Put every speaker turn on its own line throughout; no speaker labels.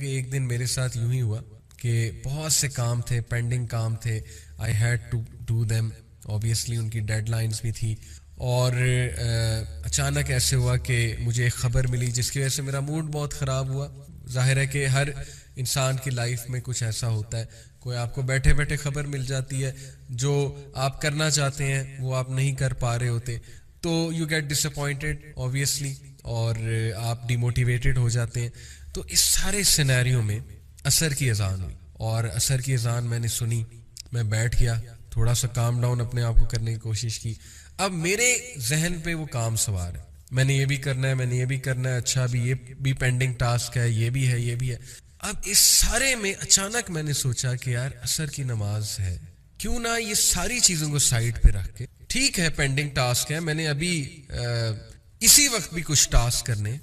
کہ ایک دن میرے ساتھ یوں ہی ہوا کہ بہت سے کام تھے، پینڈنگ کام تھے، I had to do them, obviously ان کی ڈیڈ لائنس بھی تھی، اور اچانک ایسے ہوا کہ مجھے ایک خبر ملی جس کی وجہ سے میرا موڈ بہت خراب ہوا. ظاہر ہے کہ ہر انسان کی لائف میں کچھ ایسا ہوتا ہے، کوئی آپ کو بیٹھے بیٹھے خبر مل جاتی ہے جو آپ کرنا چاہتے ہیں وہ آپ نہیں کر پا رہے ہوتے، تو you get disappointed obviously, اور آپ ڈی موٹیویٹڈ ہو جاتے ہیں. تو اس سارے سینیریو میں عصر کی اذان ہوئی، اور عصر کی اذان میں نے سنی، میں بیٹھ گیا، تھوڑا سا کام ڈاؤن اپنے آپ کو کرنے کی کوشش کی. اب میرے ذہن پہ وہ کام سوار ہے، میں نے یہ بھی کرنا ہے، میں نے یہ بھی کرنا ہے، اچھا بھی یہ بھی پینڈنگ ٹاسک ہے، یہ بھی ہے، یہ بھی ہے. اب اس سارے میں اچانک میں نے سوچا کہ یار عصر کی نماز ہے، کیوں نہ یہ ساری چیزوں کو سائڈ پہ رکھ کے، ٹھیک ہے پینڈنگ ٹاسک ہے، میں نے ابھی اسی وقت بھی کچھ ٹاسک کرنے،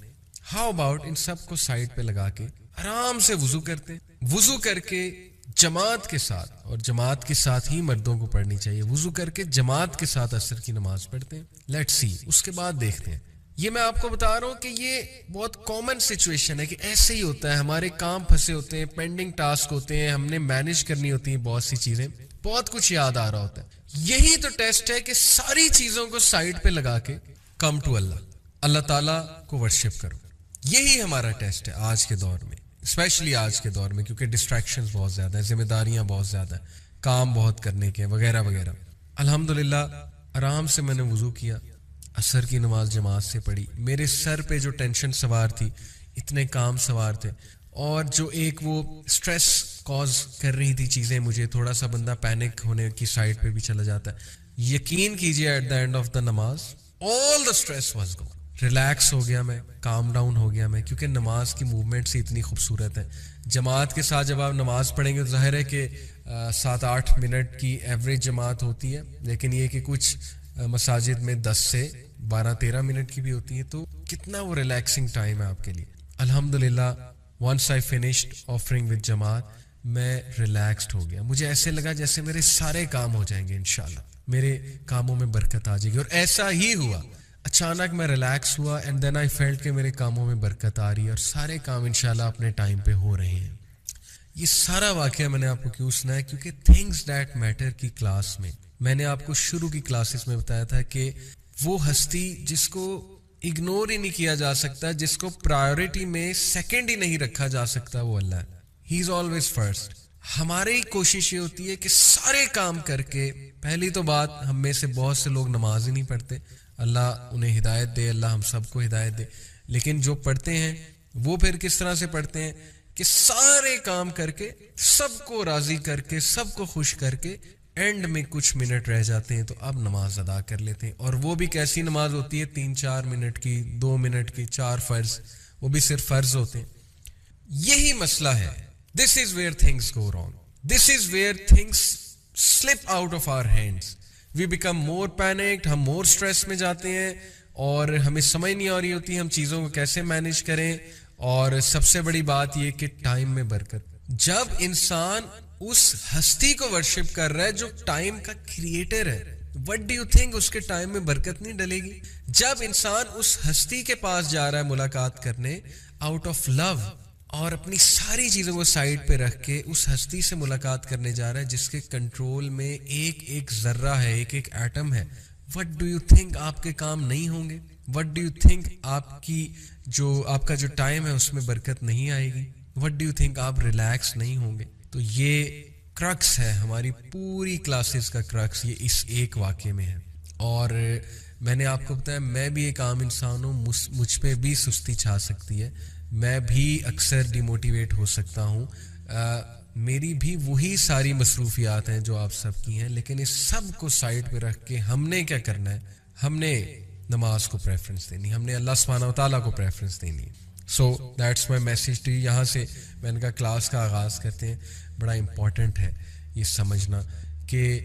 ہاؤ اباؤٹ ان سب کو سائڈ پہ لگا کے آرام سے وضو کرتے، وضو کر کے جماعت کے ساتھ، اور جماعت کے ساتھ ہی مردوں کو پڑھنی چاہیے، وضو کر کے جماعت کے ساتھ عصر کی نماز پڑھتے ہیں. لیٹس سی، اس کے بعد دیکھتے ہیں. یہ میں آپ کو بتا رہا ہوں کہ یہ بہت کامن سچویشن ہے کہ ایسے ہی ہوتا ہے، ہمارے کام پھنسے ہوتے ہیں، پینڈنگ ٹاسک ہوتے ہیں، ہم نے مینیج کرنی ہوتی ہیں بہت سی چیزیں، بہت کچھ یاد آ رہا ہوتا ہے. یہی تو ٹیسٹ ہے کہ ساری چیزوں کو سائڈ پہ لگا کے کم ٹو اللہ، اللہ تعالیٰ کو ورشپ کرو. یہی ہمارا ٹیسٹ ہے آج کے دور میں، اسپیشلی آج کے دور میں، کیونکہ ڈسٹریکشنز بہت زیادہ ہیں، ذمہ داریاں بہت زیادہ ہیں، کام بہت کرنے کے وغیرہ وغیرہ. الحمدللہ آرام سے میں نے وضو کیا، عصر کی نماز جماعت سے پڑھی. میرے سر پہ جو ٹینشن سوار تھی، اتنے کام سوار تھے، اور جو ایک وہ اسٹریس کاز کر رہی تھی چیزیں مجھے، تھوڑا سا بندہ پینک ہونے کی سائڈ پہ بھی چلا جاتا ہے. یقین کیجئے at the end of the نماز all the stress was gone, relax ہو گیا میں، کام ڈاؤن ہو گیا میں، کیونکہ نماز کی موومنٹس اتنی خوبصورت ہے. جماعت کے ساتھ جب آپ نماز پڑھیں گے تو ظاہر ہے کہ 7-8 منٹ کی ایوریج جماعت ہوتی ہے، لیکن یہ کہ کچھ مساجد میں 10 سے 12-13 منٹ کی بھی ہوتی ہے، تو کتنا وہ ریلیکسنگ ٹائم ہے آپ کے لیے. الحمدللہ once I finished offering with جماعت، میں ریلیکسڈ ہو گیا. مجھے ایسے لگا جیسے میرے سارے کام ہو جائیں گے انشاءاللہ، میرے کاموں میں برکت آ جائے گی، اور ایسا ہی ہوا. اچانک میں ریلیکس ہوا، اینڈ دین آئی فیلٹ کہ میرے کاموں میں برکت آ رہی ہے، اور سارے کام انشاءاللہ اپنے ٹائم پہ ہو رہے ہیں. یہ سارا واقعہ میں نے آپ کو کیوں سنایا؟ کیونکہ تھنگز دیٹ میٹر کی کلاس میں نے آپ کو شروع کی کلاسز میں بتایا تھا کہ وہ ہستی جس کو اگنور ہی نہیں کیا جا سکتا، جس کو پرائیورٹی میں سیکنڈ ہی نہیں رکھا جا سکتا، وہ اللہ ہے. ہی از آلویز فرسٹ. ہماری کوشش یہ ہوتی ہے کہ سارے کام کر کے، پہلی تو بات ہم میں سے بہت سے لوگ نماز ہی نہیں پڑھتے، اللہ انہیں ہدایت دے، اللہ ہم سب کو ہدایت دے. لیکن جو پڑھتے ہیں وہ پھر کس طرح سے پڑھتے ہیں کہ سارے کام کر کے، سب کو راضی کر کے، سب کو خوش کر کے، اینڈ میں کچھ منٹ رہ جاتے ہیں تو اب نماز ادا کر لیتے ہیں. اور وہ بھی کیسی نماز ہوتی ہے؟ 3-4 منٹ کی، 2 منٹ کی، 4 فرض، وہ بھی صرف فرض ہوتے ہیں. یہی مسئلہ ہے. This is where things go wrong. This is where things slip out of our hands. We become more panicked, ہم more stress میں جاتے ہیں، اور ہمیں سمجھ نہیں آ رہی ہوتی ہم چیزوں کو کیسے مینیج کریں. اور سب سے بڑی بات یہ کہ ٹائم میں برکت. جب انسان اس ہستی کو ورشپ کر رہا ہے جو ٹائم کا کریٹر ہے، وٹ ڈو یو تھنک اس کے ٹائم میں برکت نہیں ڈلے گی؟ جب انسان اس ہستی کے پاس جا رہا ہے ملاقات کرنے آؤٹ آف لو، اور اپنی ساری چیزوں کو سائڈ پہ رکھ کے اس ہستی سے ملاقات کرنے جا رہا ہے جس کے کنٹرول میں ایک ایک ذرہ ہے، ایک ایک ایٹم ہے، وٹ ڈو یو تھنک آپ کے کام نہیں ہوں گے؟ وٹ ڈو یو تھنک آپ کا جو ٹائم ہے اس میں برکت نہیں آئے گی؟ وٹ ڈو یو تھنک آپ ریلیکس نہیں ہوں گے؟ تو یہ کرکس ہے ہماری پوری کلاسز کا کرکس، یہ اس ایک واقعے میں ہے. اور میں نے آپ کو بتایا میں بھی ایک عام انسان ہوں، مجھ پہ بھی سستی چھا سکتی ہے، میں بھی اکثر ڈی موٹیویٹ ہو سکتا ہوں، میری بھی وہی ساری مصروفیات ہیں جو آپ سب کی ہیں. لیکن اس سب کو سائڈ پہ رکھ کے ہم نے کیا کرنا ہے؟ ہم نے نماز کو پریفرنس دینی، ہم نے اللہ سبحانہ و تعالیٰ کو پریفرنس دینی ہے. So that's my message to you. یہاں سے میں نے کہا کلاس کا آغاز کرتے ہیں. بڑا امپورٹنٹ ہے یہ سمجھنا کہ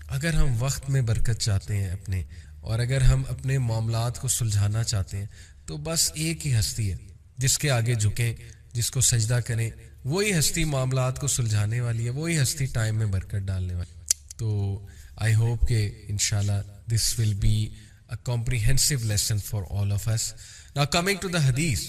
اگر ہم وقت میں برکت چاہتے ہیں اپنے، اور اگر ہم اپنے معاملات کو سلجھانا چاہتے ہیں، تو بس ایک ہی ہستی ہے جس کے آگے جھکیں، جس کو سجدہ کریں، وہی ہستی معاملات کو سلجھانے والی ہے، وہی ہستی ٹائم میں برکت ڈالنے والی. تو آئی ہوپ کہ انشاءاللہ this will be a comprehensive lesson for all of us. Now coming to the hadith,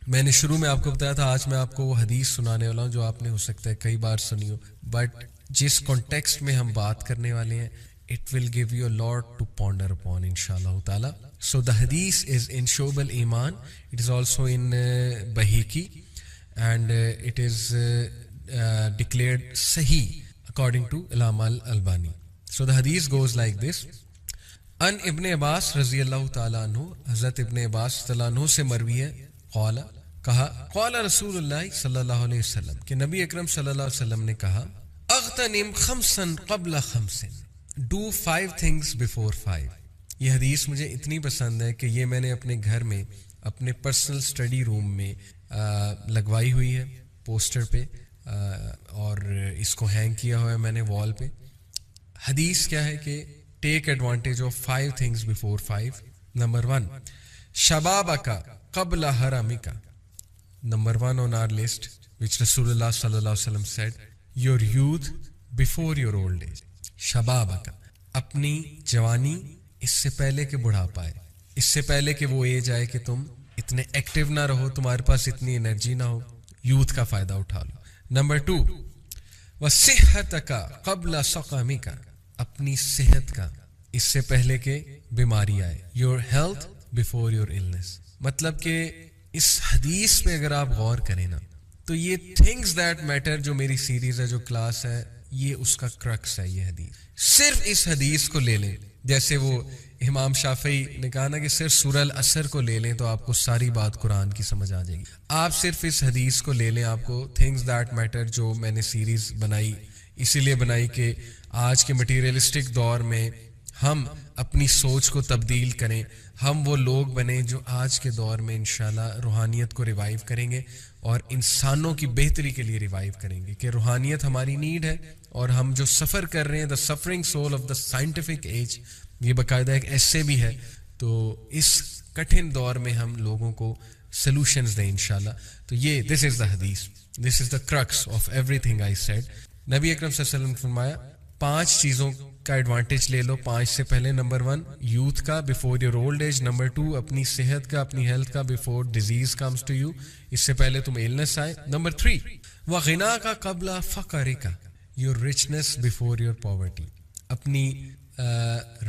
میں نے شروع میں آپ کو بتایا تھا آج میں آپ کو وہ حدیث سنانے والا ہوں جو آپ نے ہو سکتا ہے کئی بار سنی ہو, بٹ جس کانٹیکسٹ میں ہم بات کرنے والے ہیں it will give you a lot to ponder upon inshallah ta'ala. So the hadith is in Shu'ab al-Iman, it is also in Bahiki, and it is declared Sahih according to Allama al-Albani. So the hadith goes like this: ان ابن عباس رضی اللہ تعالیٰ عنہ, حضرت ابن عباس تعالیٰ عنہ سے مروی ہے, قال کہا, قال رسول اللہ صلی اللہ علیہ وسلم کہ نبی اکرم صلی اللہ علیہ وسلم نے کہا, اغتنم خمسا قبل خمس, do 5 things before 5. یہ حدیث مجھے اتنی پسند ہے کہ یہ میں نے اپنے گھر میں اپنے پرسنل اسٹڈی روم میں لگوائی ہوئی ہے پوسٹر پہ, اور اس کو ہینگ کیا ہوا ہے میں نے وال پہ. حدیث کیا ہے کہ take advantage of 5 things before 5. Number 1, شبابک قبل حرمک. Number 1 on our list which Rasulullah sallallahu alaihi wasallam said, your youth before your old age. شبابک, اپنی جوانی اس سے پہلے کہ بڑھاپا ہے, اس سے پہلے کہ وہ ایج آئے کہ تم اتنے ایکٹیو نہ رہو, تمہارے پاس اتنی انرجی نہ ہو, یوتھ کا فائدہ اٹھا لو. نمبر 2, وصحتک قبل سقمک, اپنی صحت کا اس سے پہلے کہ بیماری آئے, your health before your illness. مطلب کہ اس حدیث پہ اگر آپ غور کریں نا تو یہ تھنگز دیٹ میٹر جو میری سیریز ہے, جو کلاس ہے, یہ اس کا کرکس ہے. یہ حدیث, صرف اس حدیث کو لے لیں, جیسے وہ امام شافعی نے کہا نا کہ صرف سورہ العصر کو لے لیں تو آپ کو ساری بات قرآن کی سمجھ آ جائے گی. آپ صرف اس حدیث کو لے لیں, آپ کو تھنگز دیٹ میٹر جو میں نے سیریز بنائی اسی لیے بنائی کہ آج کے مٹیریلسٹک دور میں ہم اپنی سوچ کو تبدیل کریں, ہم وہ لوگ بنیں جو آج کے دور میں انشاءاللہ روحانیت کو ریوائیو کریں گے اور انسانوں کی بہتری کے لیے ریوائیو کریں گے, کہ روحانیت ہماری نیڈ ہے. اور ہم جو سفر کر رہے ہیں, the suffering soul of the scientific age, یہ باقاعدہ ایک ایسے بھی ہے. تو اس کٹھن دور میں ہم لوگوں کو سلوشنز دیں انشاءاللہ. تو یہ دس از دا حدیث, this is the crux of everything I said. نبی اکرم صلی اللہ علیہ وسلم نے فرمایا 5 چیزوں کا ایڈوانٹیج لے لو 5 سے پہلے. نمبر 1, یوتھ کا before your old age. Number 2, اپنی صحت کا, اپنی ہیلتھ کا before disease comes to you, اس سے پہلے تم ایلنس آئے. نمبر 3, وغنا کا قبل فقر کا, یور رچنس بیفور یور پاورٹی. اپنی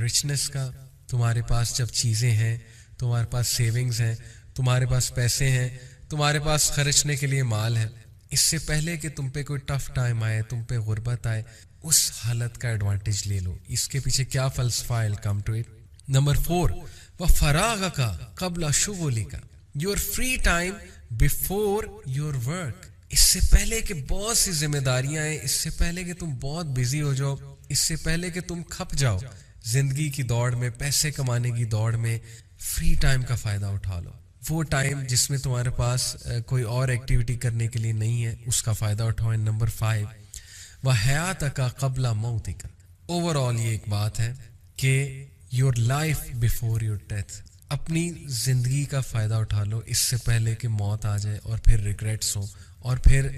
رچنس کا, تمہارے پاس جب چیزیں ہیں, تمہارے پاس سیونگز ہیں, تمہارے پاس پیسے ہیں, تمہارے پاس خرچنے کے لیے مال ہے, اس سے پہلے کہ تم پہ کوئی ٹف ٹائم آئے, تم پہ غربت آئے, اس حالت کا ایڈوانٹیج لے لو. اس کے پیچھے کیا فلسفہ ہے, کم ٹو اٹ. نمبر 4, وفراغ کا قبل شغلی کا, your free time before your work. اس سے پہلے کہ بہت سی ذمہ داریاں ہیں, اس سے پہلے کہ تم بہت بزی ہو جاؤ, اس سے پہلے کہ تم کھپ جاؤ زندگی کی دوڑ میں, پیسے کمانے کی دوڑ میں, فری ٹائم کا فائدہ اٹھا لو. وہ ٹائم جس میں تمہارے پاس کوئی اور ایکٹیویٹی کرنے کے لیے نہیں ہے, اس کا فائدہ اٹھاؤ. نمبر 5, وحیات کا قبل موت کا. اوور آل یہ ایک بات ہے کہ your life before your death, اپنی زندگی کا فائدہ اٹھا لو اس سے پہلے کہ موت آ جائے اور پھر ریگریٹس ہوں اور پھر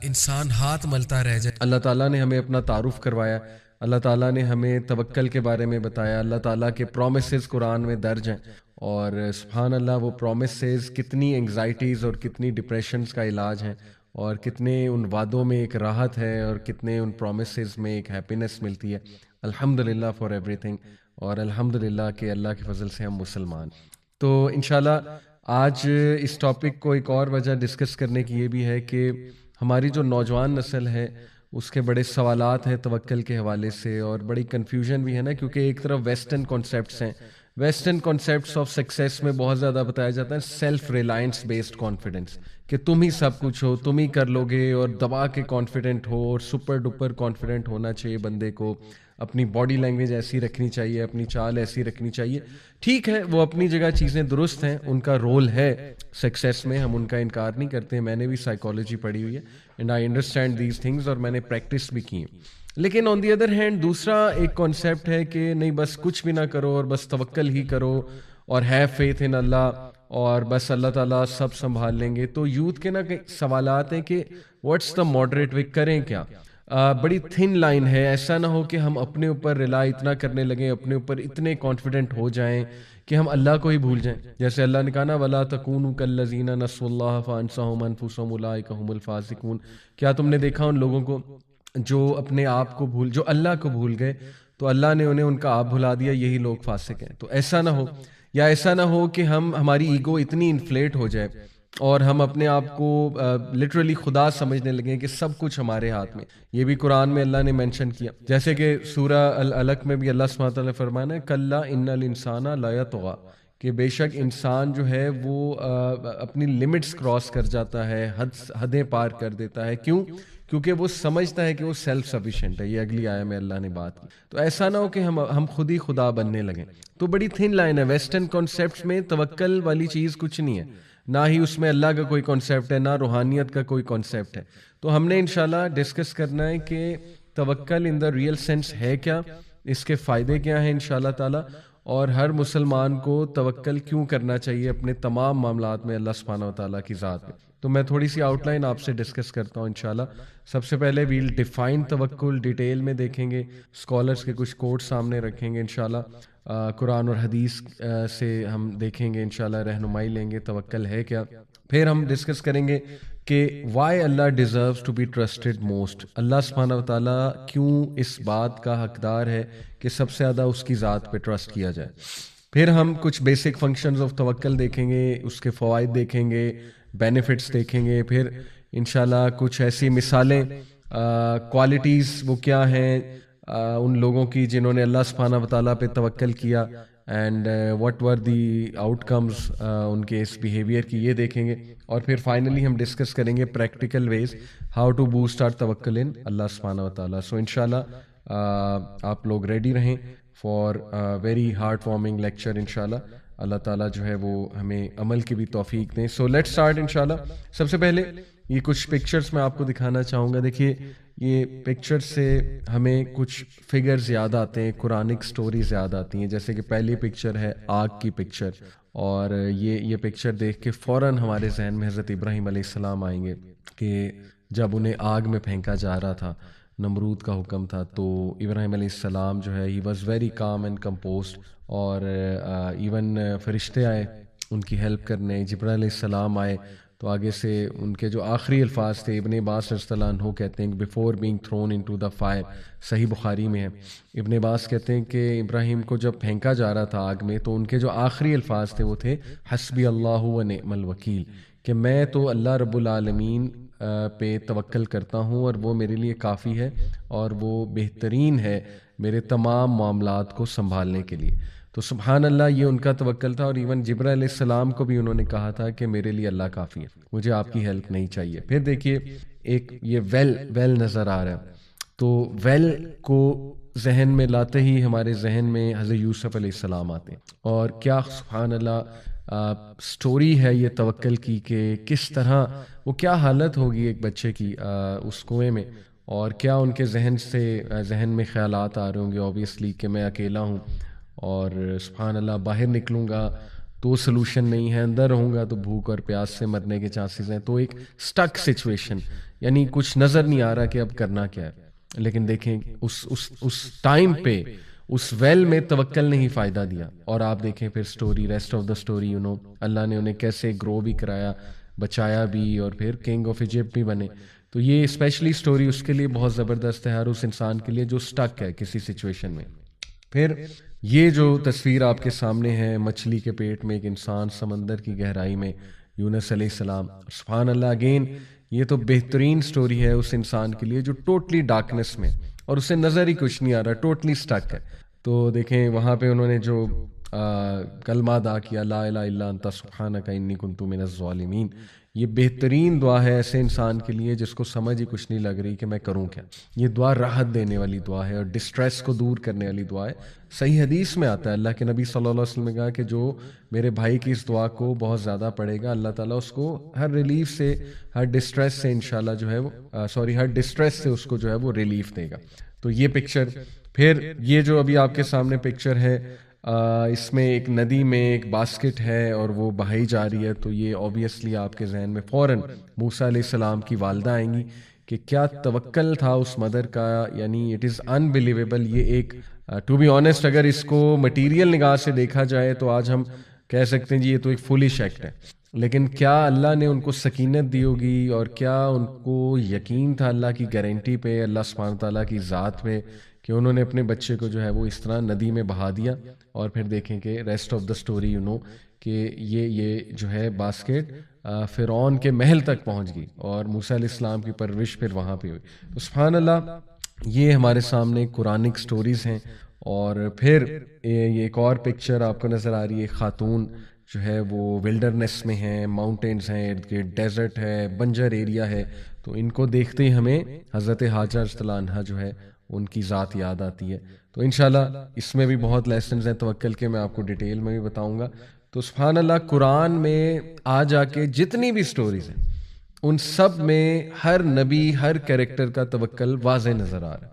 انسان ہاتھ ملتا رہ جائے. اللہ تعالیٰ نے ہمیں اپنا تعارف کروایا, اللہ تعالیٰ نے ہمیں توکل کے بارے میں بتایا, اللہ تعالیٰ کے پرومسز قرآن میں درج ہیں, اور سبحان اللہ وہ پرومسز کتنی انگزائٹیز اور کتنی ڈپریشنز کا علاج ہیں, اور کتنے ان وعدوں میں ایک راحت ہے, اور کتنے ان پرومسز میں ایک ہیپینس ملتی ہے. الحمدللہ فار ایوری تھنگ, اور الحمدللہ کہ اللہ کے فضل سے ہم مسلمان. تو انشاءاللہ آج اس ٹاپک کو ایک اور وجہ ڈسکس کرنے کی یہ بھی ہے کہ ہماری جو نوجوان نسل ہے اس کے بڑے سوالات ہیں توکل کے حوالے سے, اور بڑی کنفیوژن بھی ہے نا, کیونکہ ایک طرف ویسٹرن کانسیپٹس ہیں, ویسٹرن کانسیپٹس آف سکسیس میں بہت زیادہ بتایا جاتا ہے سیلف ریلائنس بیسڈ کانفیڈنس, کہ تم ہی سب کچھ ہو, تم ہی کر لو گے, اور دبا کے کانفیڈنٹ ہو, اور سپر ڈپر کانفیڈنٹ ہونا چاہیے بندے کو, اپنی باڈی لینگویج ایسی رکھنی چاہیے, اپنی چال ایسی رکھنی چاہیے. ٹھیک ہے, وہ اپنی جگہ چیزیں درست ہیں, ان کا رول ہے سکسیس میں, ہم ان کا انکار نہیں کرتے. میں نے بھی سائیکالوجی پڑھی ہوئی ہے and I understand these things, اور میں نے پریکٹس بھی کی ہیں. لیکن آن دی ادر ہینڈ دوسرا ایک کانسیپٹ ہے کہ نہیں بس کچھ بھی نہ کرو اور بس توکل ہی کرو, اور ہیو فیتھ ان اللہ, اور بس اللہ تعالیٰ سب سنبھال لیں گے. تو یوتھ کے نا سوالات ہیں کہ واٹس دا ماڈریٹ وے, کریں کیا. بڑی تھن لائن ہے, ایسا نہ ہو کہ ہم اپنے اوپر ریلائی اتنا کرنے لگیں, اپنے اوپر اتنے کانفیڈنٹ ہو جائیں
کہ ہم اللہ کو ہی بھول جائیں. جیسے اللہ نے کہا نا وَلَا تَكُونُوا كَالَّذِينَ نَسُوا اللَّهَ فَأَنسَاهُمْ أَنفُسَهُمْ أُولَٰئِكَ هُمُ الْفَاسِقُونَ. کیا تم نے دیکھا ان لوگوں کو جو اپنے آپ کو جو اللہ کو بھول گئے تو اللہ نے انہیں ان کا آپ بھلا دیا, یہی لوگ فاسق ہیں. تو ایسا نہ ہو, یا ایسا نہ ہو کہ ہماری ایگو اتنی انفلیٹ ہو جائے اور ہم اپنے آپ کو لٹرلی خدا سمجھنے لگیں کہ سب کچھ ہمارے ہاتھ میں. یہ بھی قرآن میں اللہ نے مینشن کیا, جیسے کہ سورہ العلق میں بھی اللہ سبحانہ وتعالیٰ نے فرمایا نا کلا ان الانسان لا یطغی, کہ بے شک انسان جو ہے وہ اپنی لمٹس کراس کر جاتا ہے, حدیں پار کر دیتا ہے. کیوں؟ کیونکہ وہ سمجھتا ہے کہ وہ سیلف سفیشینٹ ہے. یہ اگلی آیت میں اللہ نے بات کی. تو ایسا نہ ہو کہ ہم خود ہی خدا بننے لگیں. تو بڑی تھن لائن ہے. ویسٹرن کانسیپٹس میں توکل والی چیز کچھ نہیں ہے, نہ ہی اس میں اللہ کا کوئی کانسیپٹ ہے, نہ روحانیت کا کوئی کانسیپٹ ہے. تو ہم نے انشاءاللہ ڈسکس کرنا ہے کہ توکل ان دا ریئل سینس ہے کیا, اس کے فائدے کیا ہیں انشاءاللہ تعالی, اور ہر مسلمان کو توکل کیوں کرنا چاہیے اپنے تمام معاملات میں اللہ سبحانہ وتعالیٰ کی ذات میں. تو میں تھوڑی سی آؤٹ لائن آپ سے ڈسکس کرتا ہوں انشاءاللہ. سب سے پہلے ویل ڈیفائن توکل, ڈیٹیل میں دیکھیں گے, اسکالرس کے کچھ کوٹ سامنے رکھیں گے انشاءاللہ, قرآن اور حدیث سے ہم دیکھیں گے انشاءاللہ, رہنمائی لیں گے توکل ہے کیا. پھر ہم ڈسکس کریں گے کہ why Allah deserves to be trusted most, اللہ سبحانہ وتعالیٰ کیوں اس بات کا حقدار ہے کہ سب سے زیادہ اس کی ذات پہ ٹرسٹ کیا جائے. پھر ہم کچھ بیسک فنکشنز آف توکل دیکھیں گے, اس کے فوائد دیکھیں گے, بینیفٹس دیکھیں گے. پھر انشاءاللہ کچھ ایسی مثالیں, کوالٹیز وہ کیا ہیں ان لوگوں کی جنہوں نے اللہ سبحانہ وتعالیٰ پہ توکل کیا, and what were the out comes in کے اس بیہیویئر کی, یہ دیکھیں گے. اور پھر فائنلی ہم ڈسکس کریں گے practical ways how to boost our توکل ان اللہ سبحانہ وتعالیٰ. سو انشاءاللہ آپ لوگ ریڈی رہیں for very heart warming lecture انشاءاللہ. اللہ تعالیٰ جو ہے وہ ہمیں عمل کی بھی توفیق دیں. سو لیٹ اسٹارٹ انشاءاللہ. سب سے پہلے یہ کچھ پکچرز میں آپ کو دکھانا چاہوں گا. دیکھیے یہ پکچر سے ہمیں کچھ فگرز یاد آتے ہیں, قرآنک سٹوریز یاد آتی ہیں. جیسے کہ پہلی پکچر ہے آگ کی پکچر, اور یہ پکچر دیکھ کے فوراً ہمارے ذہن میں حضرت ابراہیم علیہ السلام آئیں گے کہ جب انہیں آگ میں پھینکا جا رہا تھا, نمرود کا حکم تھا, تو ابراہیم علیہ السلام جو ہے he was very calm and composed, اور ایون فرشتے آئے ان کی ہیلپ کرنے, جبرائیل علیہ السلام آئے. تو آگے سے ان کے جو آخری الفاظ تھے, ابن عباس رضی اللہ عنہ کہتے ہیں کہ before being thrown into the fire, صحیح بخاری میں ہے. ابن عباس کہتے ہیں کہ ابراہیم کو جب پھینکا جا رہا تھا آگ میں تو ان کے جو آخری الفاظ تھے وہ تھے حسبی اللہ و نعم الوکیل, کہ میں تو اللہ رب العالمین پہ توکل کرتا ہوں اور وہ میرے لیے کافی ہے اور وہ بہترین ہے میرے تمام معاملات کو سنبھالنے کے لیے. تو سبحان اللہ, یہ ان کا توکل تھا. اور ایون جبرائیل علیہ السلام کو بھی انہوں نے کہا تھا کہ میرے لیے اللہ کافی ہے, مجھے آپ کی ہیلپ نہیں چاہیے. پھر دیکھیے ایک یہ ویل نظر آ رہا ہے, تو ویل کو ذہن میں لاتے ہی ہمارے ذہن میں حضرت یوسف علیہ السلام آتے ہیں. اور کیا سبحان اللہ سٹوری ہے یہ توکل کی, کہ کس طرح وہ کیا حالت ہوگی ایک بچے کی اس کنویں میں, اور کیا ان کے ذہن میں خیالات آ رہے ہوں گے اوبیسلی کہ میں اکیلا ہوں, اور سبحان اللہ باہر نکلوں گا تو سلوشن نہیں ہے, اندر رہوں گا تو بھوک اور پیاس سے مرنے کے چانسز ہیں. تو ایک سٹک سچویشن, یعنی کچھ نظر نہیں آ رہا کہ اب کرنا کیا ہے. لیکن دیکھیں اس ٹائم پہ اس ویل میں توکل نے ہی فائدہ دیا. اور آپ دیکھیں پھر story, rest of the story, اللہ نے انہیں کیسے گرو بھی کرایا, بچایا بھی, اور پھر کنگ آف ایجپٹ بھی بنے. تو یہ اسپیشلی سٹوری اس کے لیے بہت زبردست ہے, ہر اس انسان کے لیے جو سٹک ہے کسی سچویشن میں. پھر یہ جو تصویر آپ کے سامنے ہے, مچھلی کے پیٹ میں ایک انسان, سمندر کی گہرائی میں یونس علیہ السلام, سبحان اللہ. اگین یہ تو بہترین سٹوری ہے اس انسان کے لیے جو ٹوٹلی ڈارکنس میں, اور اسے نظر ہی کچھ نہیں آ رہا, ٹوٹلی سٹک ہے. تو دیکھیں وہاں پہ انہوں نے جو کلمہ ادا کیا, لا الہ الا انت سبحانک انی کنت من الظالمین, یہ بہترین دعا ہے ایسے انسان کے لیے جس کو سمجھ ہی کچھ نہیں لگ رہی کہ میں کروں کیا. یہ دعا راحت دینے والی دعا ہے اور ڈسٹریس کو دور کرنے والی دعا ہے. صحیح حدیث میں آتا ہے, اللہ کے نبی صلی اللہ علیہ وسلم نے کہا کہ جو میرے بھائی کی اس دعا کو بہت زیادہ پڑھے گا, اللہ تعالیٰ اس کو ہر ریلیف سے, ہر ڈسٹریس سے انشاءاللہ جو ہے وہ ہر ڈسٹریس سے اس کو جو ہے وہ ریلیف دے گا. تو یہ پکچر. پھر یہ جو ابھی آپ کے سامنے پکچر ہے, اس میں ایک ندی میں ایک باسکٹ ہے اور وہ بہائی جا رہی ہے، تو یہ اوبیسلی آپ کے ذہن میں فوراً موسیٰ علیہ السلام کی والدہ آئیں گی کہ کیا توکل تھا اس مدر کا، یعنی اٹ از انبلیویبل. یہ ایک ٹو بی آنیسٹ اگر اس کو مٹیریل نگاہ سے دیکھا جائے تو آج ہم کہہ سکتے ہیں جی یہ تو ایک فولش ایکٹ ہے، لیکن کیا اللہ نے ان کو سکینت دی ہوگی اور کیا ان کو یقین تھا اللہ کی گارنٹی پہ، اللہ سبحانہ تعالیٰ کی ذات پہ، کہ انہوں نے اپنے بچے کو جو ہے وہ اس طرح ندی میں بہا دیا. اور پھر دیکھیں کہ rest of the story you know کہ یہ جو ہے باسکٹ فرعون کے محل تک پہنچ گئی اور موسیٰ علیہ السلام کی پرورش پھر وہاں پہ ہوئی. تو سبحان اللہ، یہ ہمارے سامنے قرآنک سٹوریز ہیں. اور پھر یہ ایک اور پکچر آپ کو نظر آ رہی ہے، خاتون جو ہے وہ ولڈرنس میں ہیں، ماؤنٹینز ہیں ارد گرد، ڈیزرٹ ہے، بنجر ایریا ہے. تو ان کو دیکھتے ہی ہمیں حضرت حاجر رضی اللہ عنہا جو ہے ان کی ذات یاد آتی ہے. تو انشاءاللہ اس میں بھی بہت لیسنز ہیں توکل کے، میں آپ کو ڈیٹیل میں بھی بتاؤں گا. تو سبحان اللہ، قرآن میں آ جا کے جتنی بھی سٹوریز ہیں ان سب میں ہر نبی، ہر کریکٹر کا توکل واضح نظر آ رہا ہے.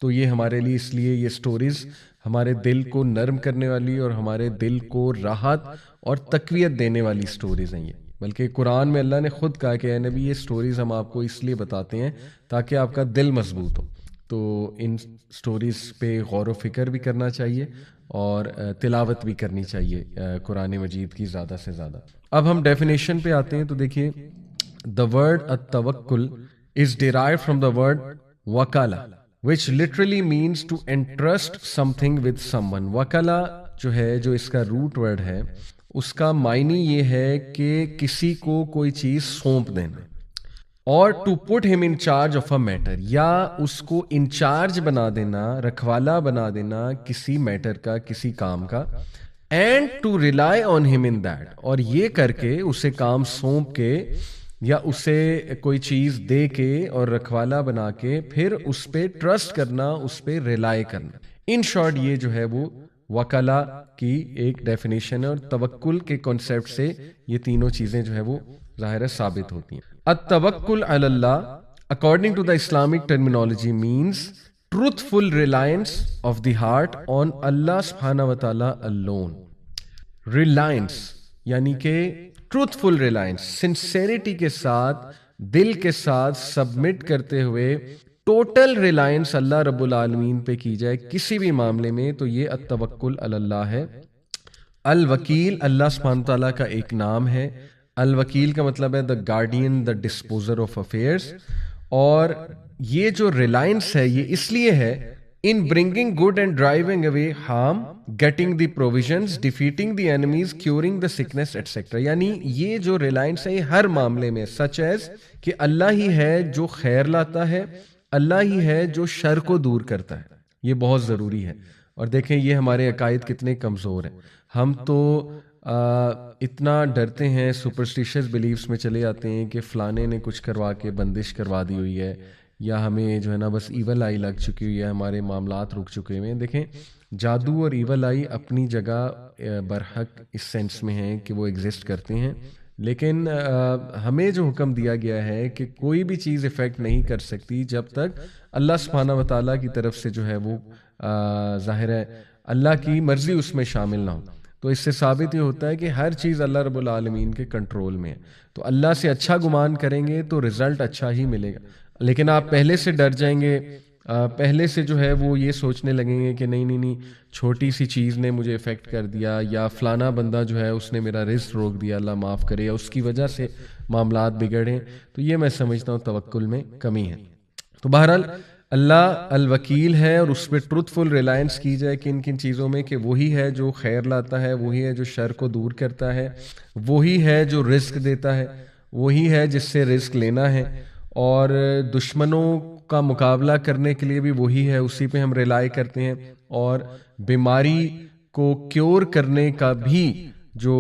تو یہ ہمارے لیے اس لیے یہ سٹوریز ہمارے دل کو نرم کرنے والی اور ہمارے دل کو راحت اور تقویت دینے والی سٹوریز ہیں. یہ بلکہ قرآن میں اللہ نے خود کہا کہ اے نبی یہ سٹوریز ہم آپ کو اس لیے بتاتے ہیں تاکہ آپ کا دل مضبوط ہو. تو ان سٹوریز پہ غور و فکر بھی کرنا چاہیے اور تلاوت بھی کرنی چاہیے قرآن مجید کی زیادہ سے زیادہ. اب ہم ڈیفینیشن پہ آتے ہیں. تو دیکھیے، the word التوکل is derived from the word وکالہ which literally means to entrust something with someone. وکالہ جو ہے، جو اس کا روٹ ورڈ ہے، اس کا معنی یہ ہے کہ کسی کو کوئی چیز سونپ دینا، اور ٹو پٹ ہم in charge of a matter, یا اس کو انچارج بنا دینا، رکھوالا بنا دینا کسی میٹر کا، کسی کام کا. اینڈ ٹو ریلائی آن ہم ان دیٹ، اور یہ کر کے اسے کام سونپ کے یا اسے کوئی چیز دے کے اور رکھوالا بنا کے پھر اس پہ ٹرسٹ کرنا، اس پہ ریلائی کرنا. ان شارٹ یہ جو ہے وہ وکلا کی ایک ڈیفینیشن ہے، اور توکل کے کانسیپٹ سے یہ تینوں چیزیں جو ہے وہ ظاہر ہے ثابت ہوتی ہیں. التوکل علی اللہ according to the Islamic terminology means truthful reliance of the heart on Allah subhanahu wa ta'ala alone. Reliance یعنی کہ ٹروتھفل ریلائنس، سنسیریٹی کے ساتھ، دل کے ساتھ سبمٹ کرتے ہوئے ٹوٹل ریلائنس اللہ رب العالمین پہ کی جائے کسی بھی معاملے میں. تو یہ التوکل علی اللہ ہے. الوکیل اللہ سبحانہ تعالیٰ کا ایک نام ہے. الوکیل کا مطلب ہے دا گارڈین، دا ڈسپوزر آف افیئرس. اور یہ جو ریلائنس ہے یہ اس لیے ہے in bringing good and driving away harm, getting the provisions, defeating the enemies, curing the sickness, etc. یعنی یہ جو ریلائنس ہے یہ ہر معاملے میں such as کہ اللہ ہی ہے جو خیر لاتا ہے، اللہ ہی ہے جو شر کو دور کرتا ہے. یہ بہت ضروری ہے. اور دیکھیں یہ ہمارے عقائد کتنے کمزور ہیں. ہم تو اتنا ڈرتے ہیں، سپرسٹیشس بلیفس میں چلے جاتے ہیں کہ فلانے نے کچھ کروا کے بندش کروا دی ہوئی ہے، یا ہمیں جو ہے نا بس ایول آئی لگ چکی ہوئی ہے، ہمارے معاملات رک چکے ہوئے ہیں. دیکھیں جادو اور ایول آئی اپنی جگہ برحق اس سینس میں ہیں کہ وہ ایگزسٹ کرتے ہیں، لیکن ہمیں جو حکم دیا گیا ہے کہ کوئی بھی چیز افیکٹ نہیں کر سکتی جب تک اللہ سبحانہ و تعالیٰ کی طرف سے جو ہے وہ ظاہر ہے اللہ کی مرضی اس میں شامل نہ ہو. تو اس سے ثابت یہ ہوتا ہے کہ ہر چیز اللہ رب العالمین کے کنٹرول میں ہے. تو اللہ سے اچھا گمان کریں گے تو رزلٹ اچھا ہی ملے گا. لیکن آپ پہلے سے ڈر جائیں گے، پہلے سے جو ہے وہ یہ سوچنے لگیں گے کہ نہیں چھوٹی سی چیز نے مجھے افیکٹ کر دیا، یا فلانا بندہ جو ہے اس نے میرا رزق روک دیا، اللہ معاف کرے، یا اس کی وجہ سے معاملات بگڑے، تو یہ میں سمجھتا ہوں توکل میں کمی ہے. تو بہرحال اللہ الوکیل ہے، اور اس پہ ٹروتھفل ریلائنس کی جائے کن کن چیزوں میں، کہ وہی ہے جو خیر لاتا ہے، وہی ہے جو شر کو دور کرتا ہے، وہی ہے جو رزق دیتا ہے، وہی ہے جس سے رزق لینا ہے، اور دشمنوں کا مقابلہ کرنے کے لیے بھی وہی ہے، اسی پہ ہم ریلائی کرتے ہیں. اور بیماری کو کیور کرنے کا بھی جو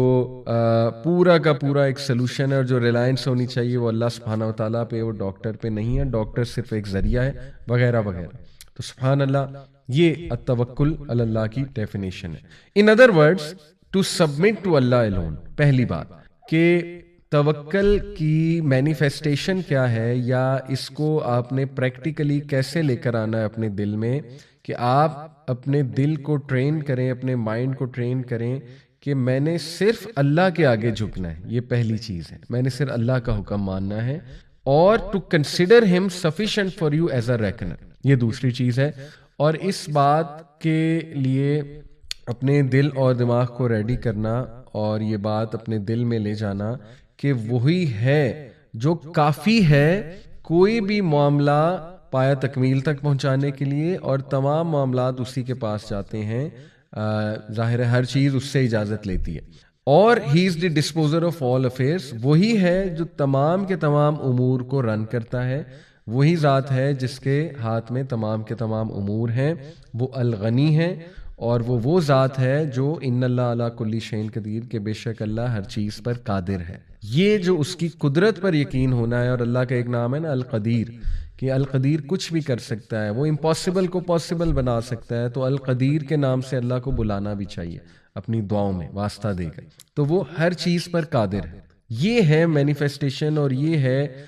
پورا کا پورا ایک سلوشن ہے، اور جو ریلائنس ہونی چاہیے وہ اللہ سبحانہ و تعالیٰ پہ، وہ ڈاکٹر پہ نہیں ہے. ڈاکٹر صرف ایک ذریعہ ہے، وغیرہ وغیرہ. تو سبحان اللہ، یہ التوکل علی اللہ کی ڈیفینیشن ہے. In other words to submit to اللہ الون. پہلی بات کہ توکل کی مینیفیسٹیشن کیا ہے، یا اس کو آپ نے پریکٹیکلی کیسے لے کر آنا ہے اپنے دل میں، کہ آپ اپنے دل کو ٹرین کریں, اپنے مائنڈ کو ٹرین کریں کہ میں نے صرف اللہ کے آگے جھکنا ہے. یہ پہلی چیز ہے, میں نے صرف اللہ کا حکم ماننا ہے. اور to consider him sufficient for you as a reckoner, یہ دوسری چیز ہے. اور اس بات کے لیے اپنے دل اور دماغ کو ریڈی کرنا اور یہ بات اپنے دل میں لے جانا کہ وہی ہے جو کافی ہے کوئی بھی معاملہ پایا تکمیل تک پہنچانے کے لیے, اور تمام معاملات اسی کے پاس جاتے ہیں. ظاہر ہے ہر چیز اس سے اجازت لیتی ہے. اور ہی از دی ڈسپوزر آف آل افیئرس, وہی ہے جو تمام کے تمام امور کو رن کرتا ہے. وہی ذات ہے جس کے ہاتھ میں تمام کے تمام امور ہیں. وہ الغنی ہے, اور وہ ذات ہے جو ان اللہ علی کل شیء قدیر, کہ بے شک اللہ ہر چیز پر قادر ہے. یہ جو اس کی قدرت پر یقین ہونا ہے. اور اللہ کا ایک نام ہے نا القدیر, کہ القدیر کچھ بھی کر سکتا ہے, وہ امپاسبل کو پاسبل بنا سکتا ہے. تو القدیر کے نام سے اللہ کو بلانا بھی چاہیے اپنی دعاؤں میں واسطہ دے کر. تو وہ ہر چیز پر قادر ہے. یہ ہے مینیفیسٹیشن, اور یہ ہے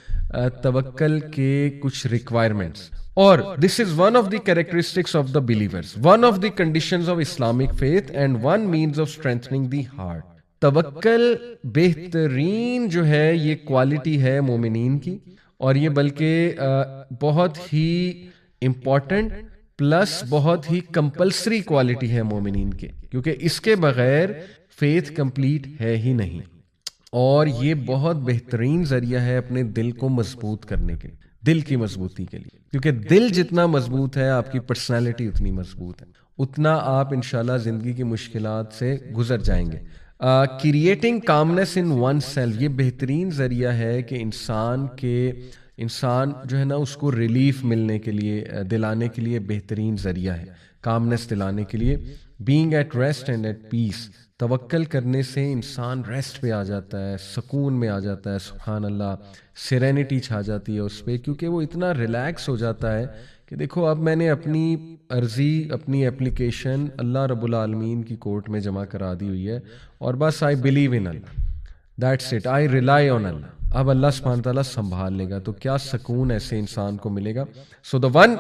توکل کے کچھ ریکوائرمنٹس. اور this is one of the characteristics of the believers, one of the conditions of Islamic faith, and one means of strengthening the heart. توکل بہترین جو ہے یہ کوالٹی ہے مومنین کی, اور یہ بلکہ بہت ہی امپورٹنٹ پلس بہت ہی کمپلسری کوالٹی ہے مومنین کے, کیونکہ اس کے بغیر فیتھ کمپلیٹ ہے ہی نہیں. اور یہ بہت بہترین ذریعہ ہے اپنے دل کو مضبوط کرنے کے, دل کی مضبوطی کے لیے, کیونکہ دل جتنا مضبوط ہے آپ کی پرسنالٹی اتنی مضبوط ہے, اتنا آپ انشاءاللہ زندگی کی مشکلات سے گزر جائیں گے. Creating calmness in oneself, یہ بہترین ذریعہ ہے کہ انسان جو ہے نا اس کو ریلیف ملنے کے لیے, دلانے کے لیے بہترین ذریعہ ہے کامنس دلانے کے لیے. Being at rest and at peace, توکل کرنے سے انسان ریسٹ پہ آ جاتا ہے, سکون میں آ جاتا ہے. سبحان اللہ, سیرینٹی چھا جاتی ہے اس پہ, کیونکہ وہ اتنا ریلیکس ہو جاتا ہے کہ دیکھو اب میں نے اپنی عرضی, اپنی اپلیکیشن اللہ رب العالمین کی کورٹ میں جمع کرا دی ہوئی ہے, اور بس I believe in Allah, that's it, I rely on Allah. اب اللہ سبحانہ تعالیٰ سنبھال لے گا. تو کیا سکون ایسے انسان کو ملے گا. سو دا ون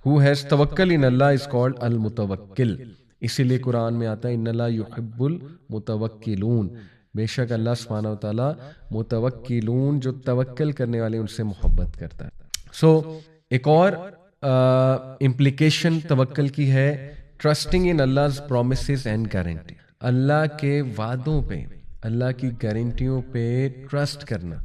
ہو ہیز توکل ان اللہ از کالڈ المتوکل. اسی لیے قرآن میں آتا ہے ان اللہ یحب المتوکلون, بے شک اللہ سبحانہ و تعالیٰ متوکلون جو توکل کرنے والے ان سے محبت کرتا ہے. سو ایک اور امپلیکیشن توکل کی ہے, trusting in Allah's promises and guarantee, اللہ کے وعدوں پہ, اللہ کی گارنٹیوں پہ ٹرسٹ کرنا.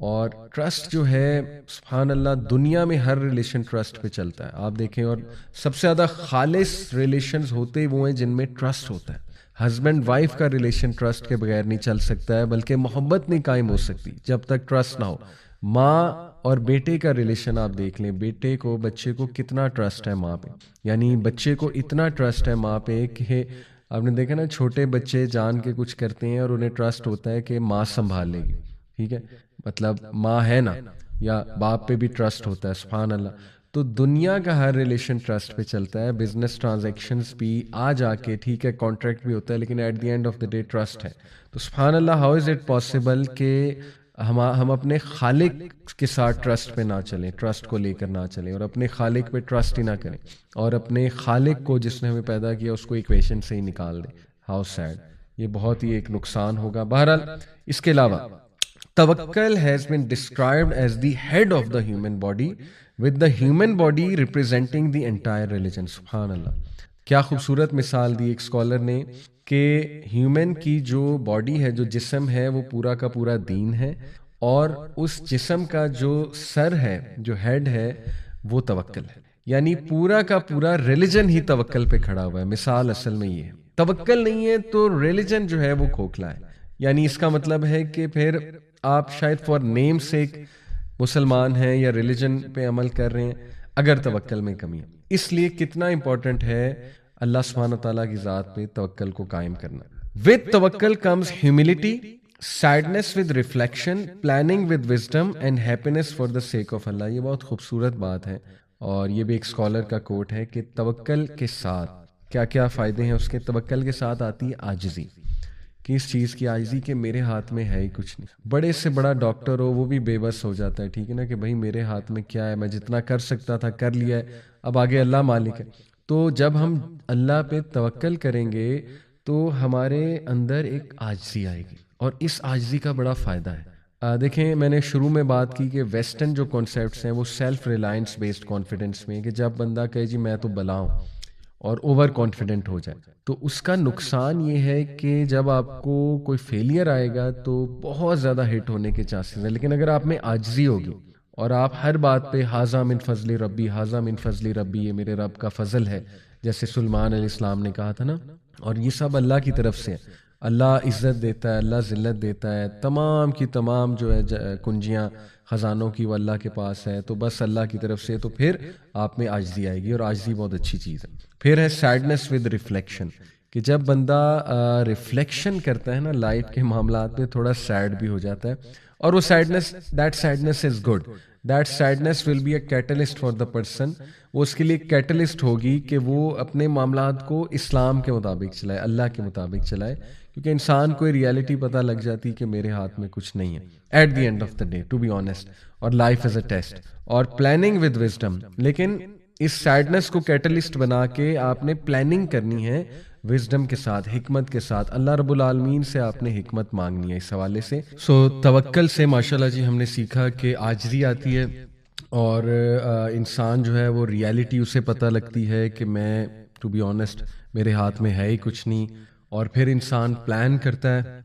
اور ٹرسٹ جو ہے سبحان اللہ دنیا میں ہر ریلیشن ٹرسٹ پہ چلتا ہے. آپ دیکھیں, اور سب سے زیادہ خالص ریلیشنز ہوتے وہ ہیں جن میں ٹرسٹ ہوتا ہے. ہسبینڈ وائف کا ریلیشن ٹرسٹ کے بغیر نہیں چل سکتا ہے, بلکہ محبت نہیں قائم ہو سکتی جب تک ٹرسٹ نہ ہو. ماں اور بیٹے کا ریلیشن آپ دیکھ لیں, بیٹے کو بچے کو کتنا ٹرسٹ ہے ماں پہ, یعنی بچے کو اتنا ٹرسٹ ہے ماں پہ کہ آپ نے دیکھا نا چھوٹے بچے جان کے کچھ کرتے ہیں اور انہیں ٹرسٹ ہوتا ہے کہ ماں سنبھال لے گی. ٹھیک ہے, مطلب ماں ہے نا, یا باپ پہ بھی ٹرسٹ ہوتا ہے. سبحان اللہ. تو دنیا کا ہر ریلیشن ٹرسٹ پہ چلتا ہے. بزنس ٹرانزیکشنز بھی آ جا کے ٹھیک ہے کانٹریکٹ بھی ہوتا ہے, لیکن at the end of the day trust ہے. تو سبحان اللہ, ہاؤ از اٹ پاسبل کہ ہم اپنے خالق کے ساتھ ٹرسٹ پہ نہ چلیں, ٹرسٹ کو لے کر نہ چلیں, اور اپنے خالق پہ ٹرسٹ ہی نہ کریں, اور اپنے خالق کو جس نے ہمیں پیدا کیا اس کو ایکویشن سے ہی نکال دیں. ہاؤ سیڈ, یہ بہت ہی ایک نقصان ہوگا. بہرحال اس کے علاوہ توکل has been described as the head of the human body, with the human body representing the entire religion. سبحان اللہ, کیا خوبصورت مثال دی ایک اسکالر نے کہ ہیومن کی جو باڈی ہے, جو جسم ہے, وہ پورا کا پورا دین ہے, اور اس جسم کا جو سر ہے, جو ہیڈ ہے, وہ توکل ہے. یعنی پورا کا پورا ریلیجن ہی توکل پہ کھڑا ہوا ہے. مثال اصل میں یہ ہے, توکل نہیں ہے تو ریلیجن جو ہے وہ کھوکھلا ہے. یعنی اس کا مطلب ہے کہ پھر آپ شاید فار نیم سے مسلمان ہیں یا ریلیجن پہ عمل کر رہے ہیں اگر توکل میں کمی ہے. اس لیے کتنا امپورٹنٹ ہے اللہ سبحانہ تعالیٰ کی ذات پہ توکل کو قائم کرنا. with توکل comes humility, sadness with reflection, planning with wisdom and happiness for the sake of Allah. یہ بہت خوبصورت بات ہے, اور یہ بھی ایک اسکالر کا کوٹ ہے کہ توکل کے ساتھ کیا کیا فائدے ہیں اس کے. توکل کے ساتھ آتی ہے عاجزی, کہ اس چیز کی عاجزی کہ میرے ہاتھ میں ہے ہی کچھ نہیں. بڑے سے بڑا ڈاکٹر ہو وہ بھی بے بس ہو جاتا ہے, ٹھیک ہے نا, کہ بھائی میرے ہاتھ میں کیا ہے, میں جتنا کر سکتا تھا کر لیا ہے, اب آگے اللہ مالک ہے. تو جب ہم اللہ پہ توکل کریں گے تو ہمارے اندر ایک عاجزی آئے گی، اور اس عاجزی کا بڑا فائدہ ہے۔ دیکھیں، میں نے شروع میں بات کی کہ ویسٹرن جو کانسیپٹس ہیں وہ سیلف ریلائنس بیسڈ کانفیڈنس میں، کہ جب بندہ کہے جی میں تو بلا ہوں اور اوور کانفیڈنٹ ہو جائے، تو اس کا نقصان یہ ہے کہ جب آپ کو کوئی فیلئر آئے گا تو بہت زیادہ ہٹ ہونے کے چانسز ہیں۔ لیکن اگر آپ میں عاجزی ہوگی اور آپ ہر بات پہ حاذا من فضل ربی، حاذا من فضل ربی، یہ میرے رب کا فضل ہے، جیسے سلمان علیہ السلام نے کہا تھا نا، اور یہ سب اللہ کی طرف سے ہے، اللہ عزت دیتا ہے، اللہ ذلت دیتا ہے، تمام کی تمام جو ہے کنجیاں خزانوں کی وہ اللہ کے پاس ہے، تو بس اللہ کی طرف سے، تو پھر آپ میں عاجزی آئے گی، اور عاجزی بہت اچھی چیز ہے۔ پھر ہے سیڈنس ود ریفلیکشن، کہ جب بندہ ریفلیکشن کرتا ہے نا لائف کے معاملات میں، تھوڑا سیڈ بھی ہو جاتا ہے، اور وہ that sadness is good, that sadness will be a catalyst for the person, وہ اس کے لیے کیٹلسٹ ہوگی کہ وہ اپنے معاملات کو اسلام کے مطابق چلائے، اللہ کے مطابق چلائے، کیونکہ انسان کو ریالٹی پتہ لگ جاتی کہ میرے ہاتھ میں کچھ نہیں ہے at the end of the day, to be honest, اور لائف از اے ٹیسٹ، اور پلاننگ ود وزڈم۔ لیکن اس سیڈنس کو کیٹلسٹ بنا کے آپ نے پلاننگ کرنی ہے وزڈم کے ساتھ، حکمت کے ساتھ، اللہ رب العالمین سے آپ نے حکمت مانگنی ہے اس حوالے سے۔ توکل سے ماشاءاللہ جی ہم نے سیکھا کہ عاجزی آتی ہے، اور انسان جو ہے وہ ریالٹی اسے پتہ لگتی ہے کہ میں ٹو بی آنیسٹ میرے ہاتھ میں ہے ہی کچھ نہیں، اور پھر انسان پلان کرتا ہے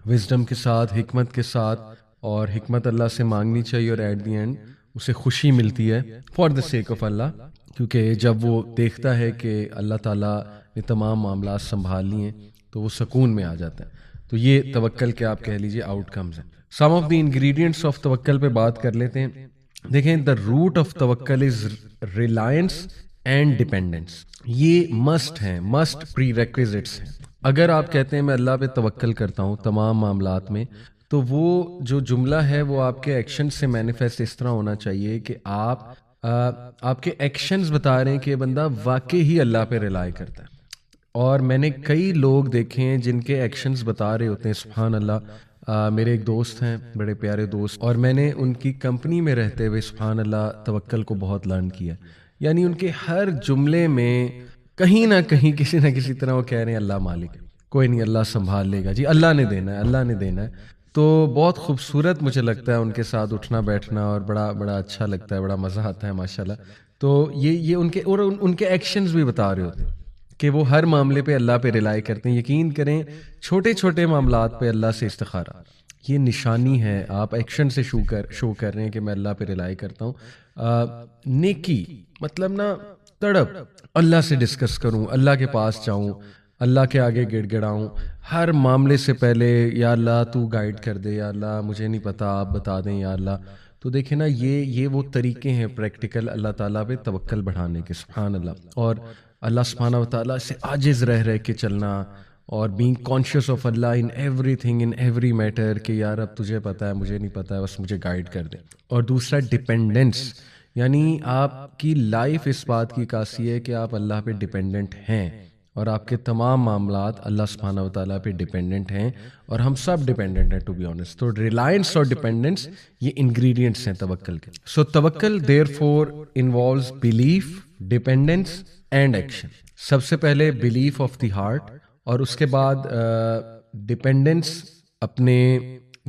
وزڈم کے ساتھ، حکمت کے ساتھ، اور حکمت اللہ سے مانگنی چاہیے، اور ایٹ دی اینڈ اسے خوشی ملتی ہے فار دا سیک آف اللہ، کیونکہ جب وہ دیکھتا ہے کہ اللہ تعالیٰ نے تمام معاملات سنبھال لیے ہیں تو وہ سکون میں آ جاتا ہے۔ تو یہ توکل کے آپ کہہ لیجیے آؤٹ کمز ہیں۔ سم آف دی انگریڈینٹس آف توکل پہ بات کر لیتے ہیں۔ دیکھیں، دا روٹ آف توکل از ریلائنس اینڈ ڈپینڈنس، یہ مسٹ ہیں، مسٹ پری ریکویزٹس ہیں۔ اگر آپ کہتے ہیں میں اللہ پہ توکل کرتا ہوں تمام معاملات میں، تو وہ جو جملہ ہے وہ آپ کے ایکشن سے مینیفیسٹ اس طرح ہونا چاہیے کہ آپ کے ایکشنز بتا رہے ہیں کہ بندہ واقعی ہی اللہ پہ ریلائی کرتا ہے۔ اور میں نے کئی لوگ دیکھے ہیں جن کے ایکشنز بتا رہے ہوتے ہیں سبحان اللہ۔ میرے ایک دوست ہیں، بڑے پیارے دوست، اور میں نے ان کی کمپنی میں رہتے ہوئے سبحان اللہ توکل کو بہت لرن کیا، یعنی ان کے ہر جملے میں کہیں نہ کہیں کسی نہ کسی طرح وہ کہہ رہے ہیں اللہ مالک ہے، کوئی نہیں، اللہ سنبھال لے گا جی، اللہ نے دینا ہے، اللہ نے دینا ہے۔ تو بہت خوبصورت مجھے لگتا ہے ان کے ساتھ اٹھنا بیٹھنا، اور بڑا اچھا لگتا ہے، بڑا مزہ آتا ہے ماشاءاللہ۔ تو یہ ان کے ایکشنز بھی بتا رہے ہوتے ہیں کہ وہ ہر معاملے پہ اللہ پہ ریلائی کرتے ہیں۔ یقین کریں، چھوٹے چھوٹے معاملات پہ اللہ سے استخارہ، یہ نشانی ہے، آپ ایکشن سے شو کر رہے ہیں کہ میں اللہ پہ ریلائی کرتا ہوں۔ نیکی مطلب نا تڑپ، اللہ سے ڈسکس کروں، اللہ کے پاس جاؤں، اللہ کے آگے گڑ گڑاؤں، ہر معاملے سے پہلے یا اللہ تو گائیڈ کر دے، یا اللہ مجھے نہیں پتا آپ بتا دیں یا اللہ۔ تو دیکھیں نا، یہ وہ طریقے ہیں پریکٹیکل اللہ تعالیٰ پہ توکل بڑھانے کے، سبحان اللہ۔ اور اللہ سبحانہ و تعالیٰ سے عاجز رہ کے چلنا، اور بینگ کانشیس آف اللہ in everything, in every matter, کہ یار اب تجھے پتا ہے، مجھے نہیں پتا ہے، بس مجھے گائیڈ کر دے۔ اور دوسرا ڈپینڈنس، یعنی آپ کی لائف اس بات کی عکاسی ہے کہ آپ اللہ پہ ڈپینڈنٹ ہیں، اور آپ کے تمام معاملات اللہ سبحانہ و تعالیٰ پہ ڈپینڈنٹ ہیں، اور ہم سب ڈپینڈنٹ ہیں ٹو بی آنیسٹ۔ تو ریلائنس اور ڈپینڈنس یہ انگریڈینٹس ہیں توکل کے۔ سو توکل therefore involves belief, dependence and action. سب سے پہلے بلیف آف دی ہارٹ، اور اس کے بعد ڈپینڈنس اپنے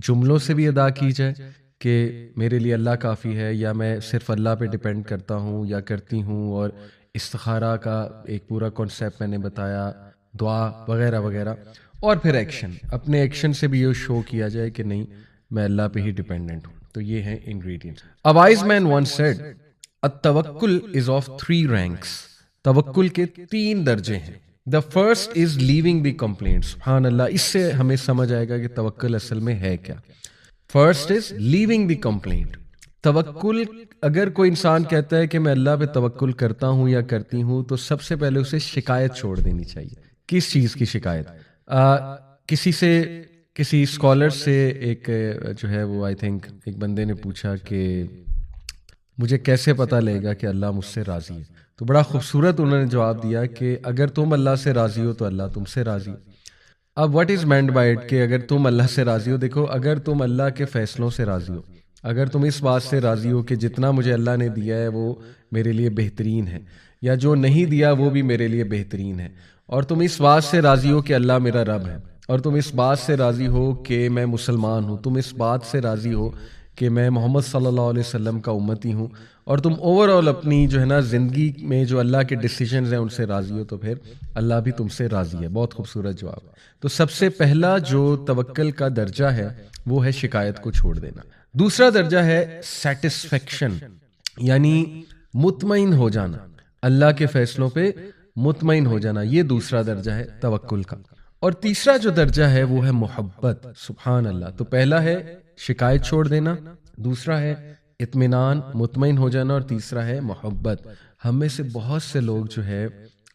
جملوں سے بھی ادا کی جائے کہ میرے لیے اللہ کافی ہے، یا میں صرف اللہ پہ ڈپینڈ کرتا ہوں یا کرتی ہوں، اور استخارہ کا ایک پورا کانسیپٹ میں نے بتایا، دعا وغیرہ وغیرہ۔ اور پھر ایکشن، اپنے ایکشن سے بھی یہ شو کیا جائے کہ نہیں میں اللہ پہ ہی ڈپینڈنٹ ہوں۔ تو یہ ہیں ingredients. A wise man once said, التوکل is of 3 ranks، توکل کے 3 درجے ہیں۔ The first is leaving the complaint، سبحان اللہ، اس سے ہمیں سمجھ آئے گا کہ توکل اصل میں ہے کیا۔ First is leaving the complaint. توکل، اگر کوئی انسان کہتا ہے کہ میں اللہ پہ توکل کرتا ہوں یا کرتی ہوں، تو سب سے پہلے اسے شکایت چھوڑ دینی چاہیے۔ کس چیز کی شکایت؟ کسی اسکالر سے ایک جو ہے وہ آئی تھنک ایک بندے نے پوچھا کہ مجھے کیسے پتہ لے گا کہ اللہ مجھ سے راضی ہے؟ تو بڑا خوبصورت انہوں نے جواب دیا کہ اگر تم اللہ سے راضی ہو تو اللہ تم سے راضی ہے۔ اب what is meant by it کہ اگر تم اللہ سے راضی ہو، دیکھو اگر تم اللہ کے فیصلوں سے راضی ہو، اگر تم اس بات سے راضی ہو کہ جتنا مجھے اللہ نے دیا ہے وہ میرے لیے بہترین ہے، یا جو نہیں دیا وہ بھی میرے لیے بہترین ہے، اور تم اس بات سے راضی ہو کہ اللہ میرا رب ہے، اور تم اس بات سے راضی ہو کہ میں مسلمان ہوں، تم اس بات سے راضی ہو کہ میں محمد صلی اللہ علیہ وسلم کا امتی ہوں، اور تم اوور آل اپنی جو ہے نا زندگی میں جو اللہ کے ڈیسیجنز ہیں ان سے راضی ہو، تو پھر اللہ بھی تم سے راضی ہے۔ بہت خوبصورت جواب ہے۔ تو سب سے پہلا جو توکل کا درجہ ہے وہ ہے شکایت کو چھوڑ دینا۔ دوسرا درجہ ہے سیٹسفیکشن، یعنی مطمئن ہو جانا، اللہ کے فیصلوں پہ مطمئن ہو جانا، یہ دوسرا درجہ ہے توکل کا۔ اور تیسرا جو درجہ ہے وہ ہے محبت۔ سبحان اللہ۔ تو پہلا ہے شکایت چھوڑ دینا، دوسرا ہے اطمینان، مطمئن ہو جانا، اور تیسرا ہے محبت۔ ہم میں سے بہت سے لوگ جو ہے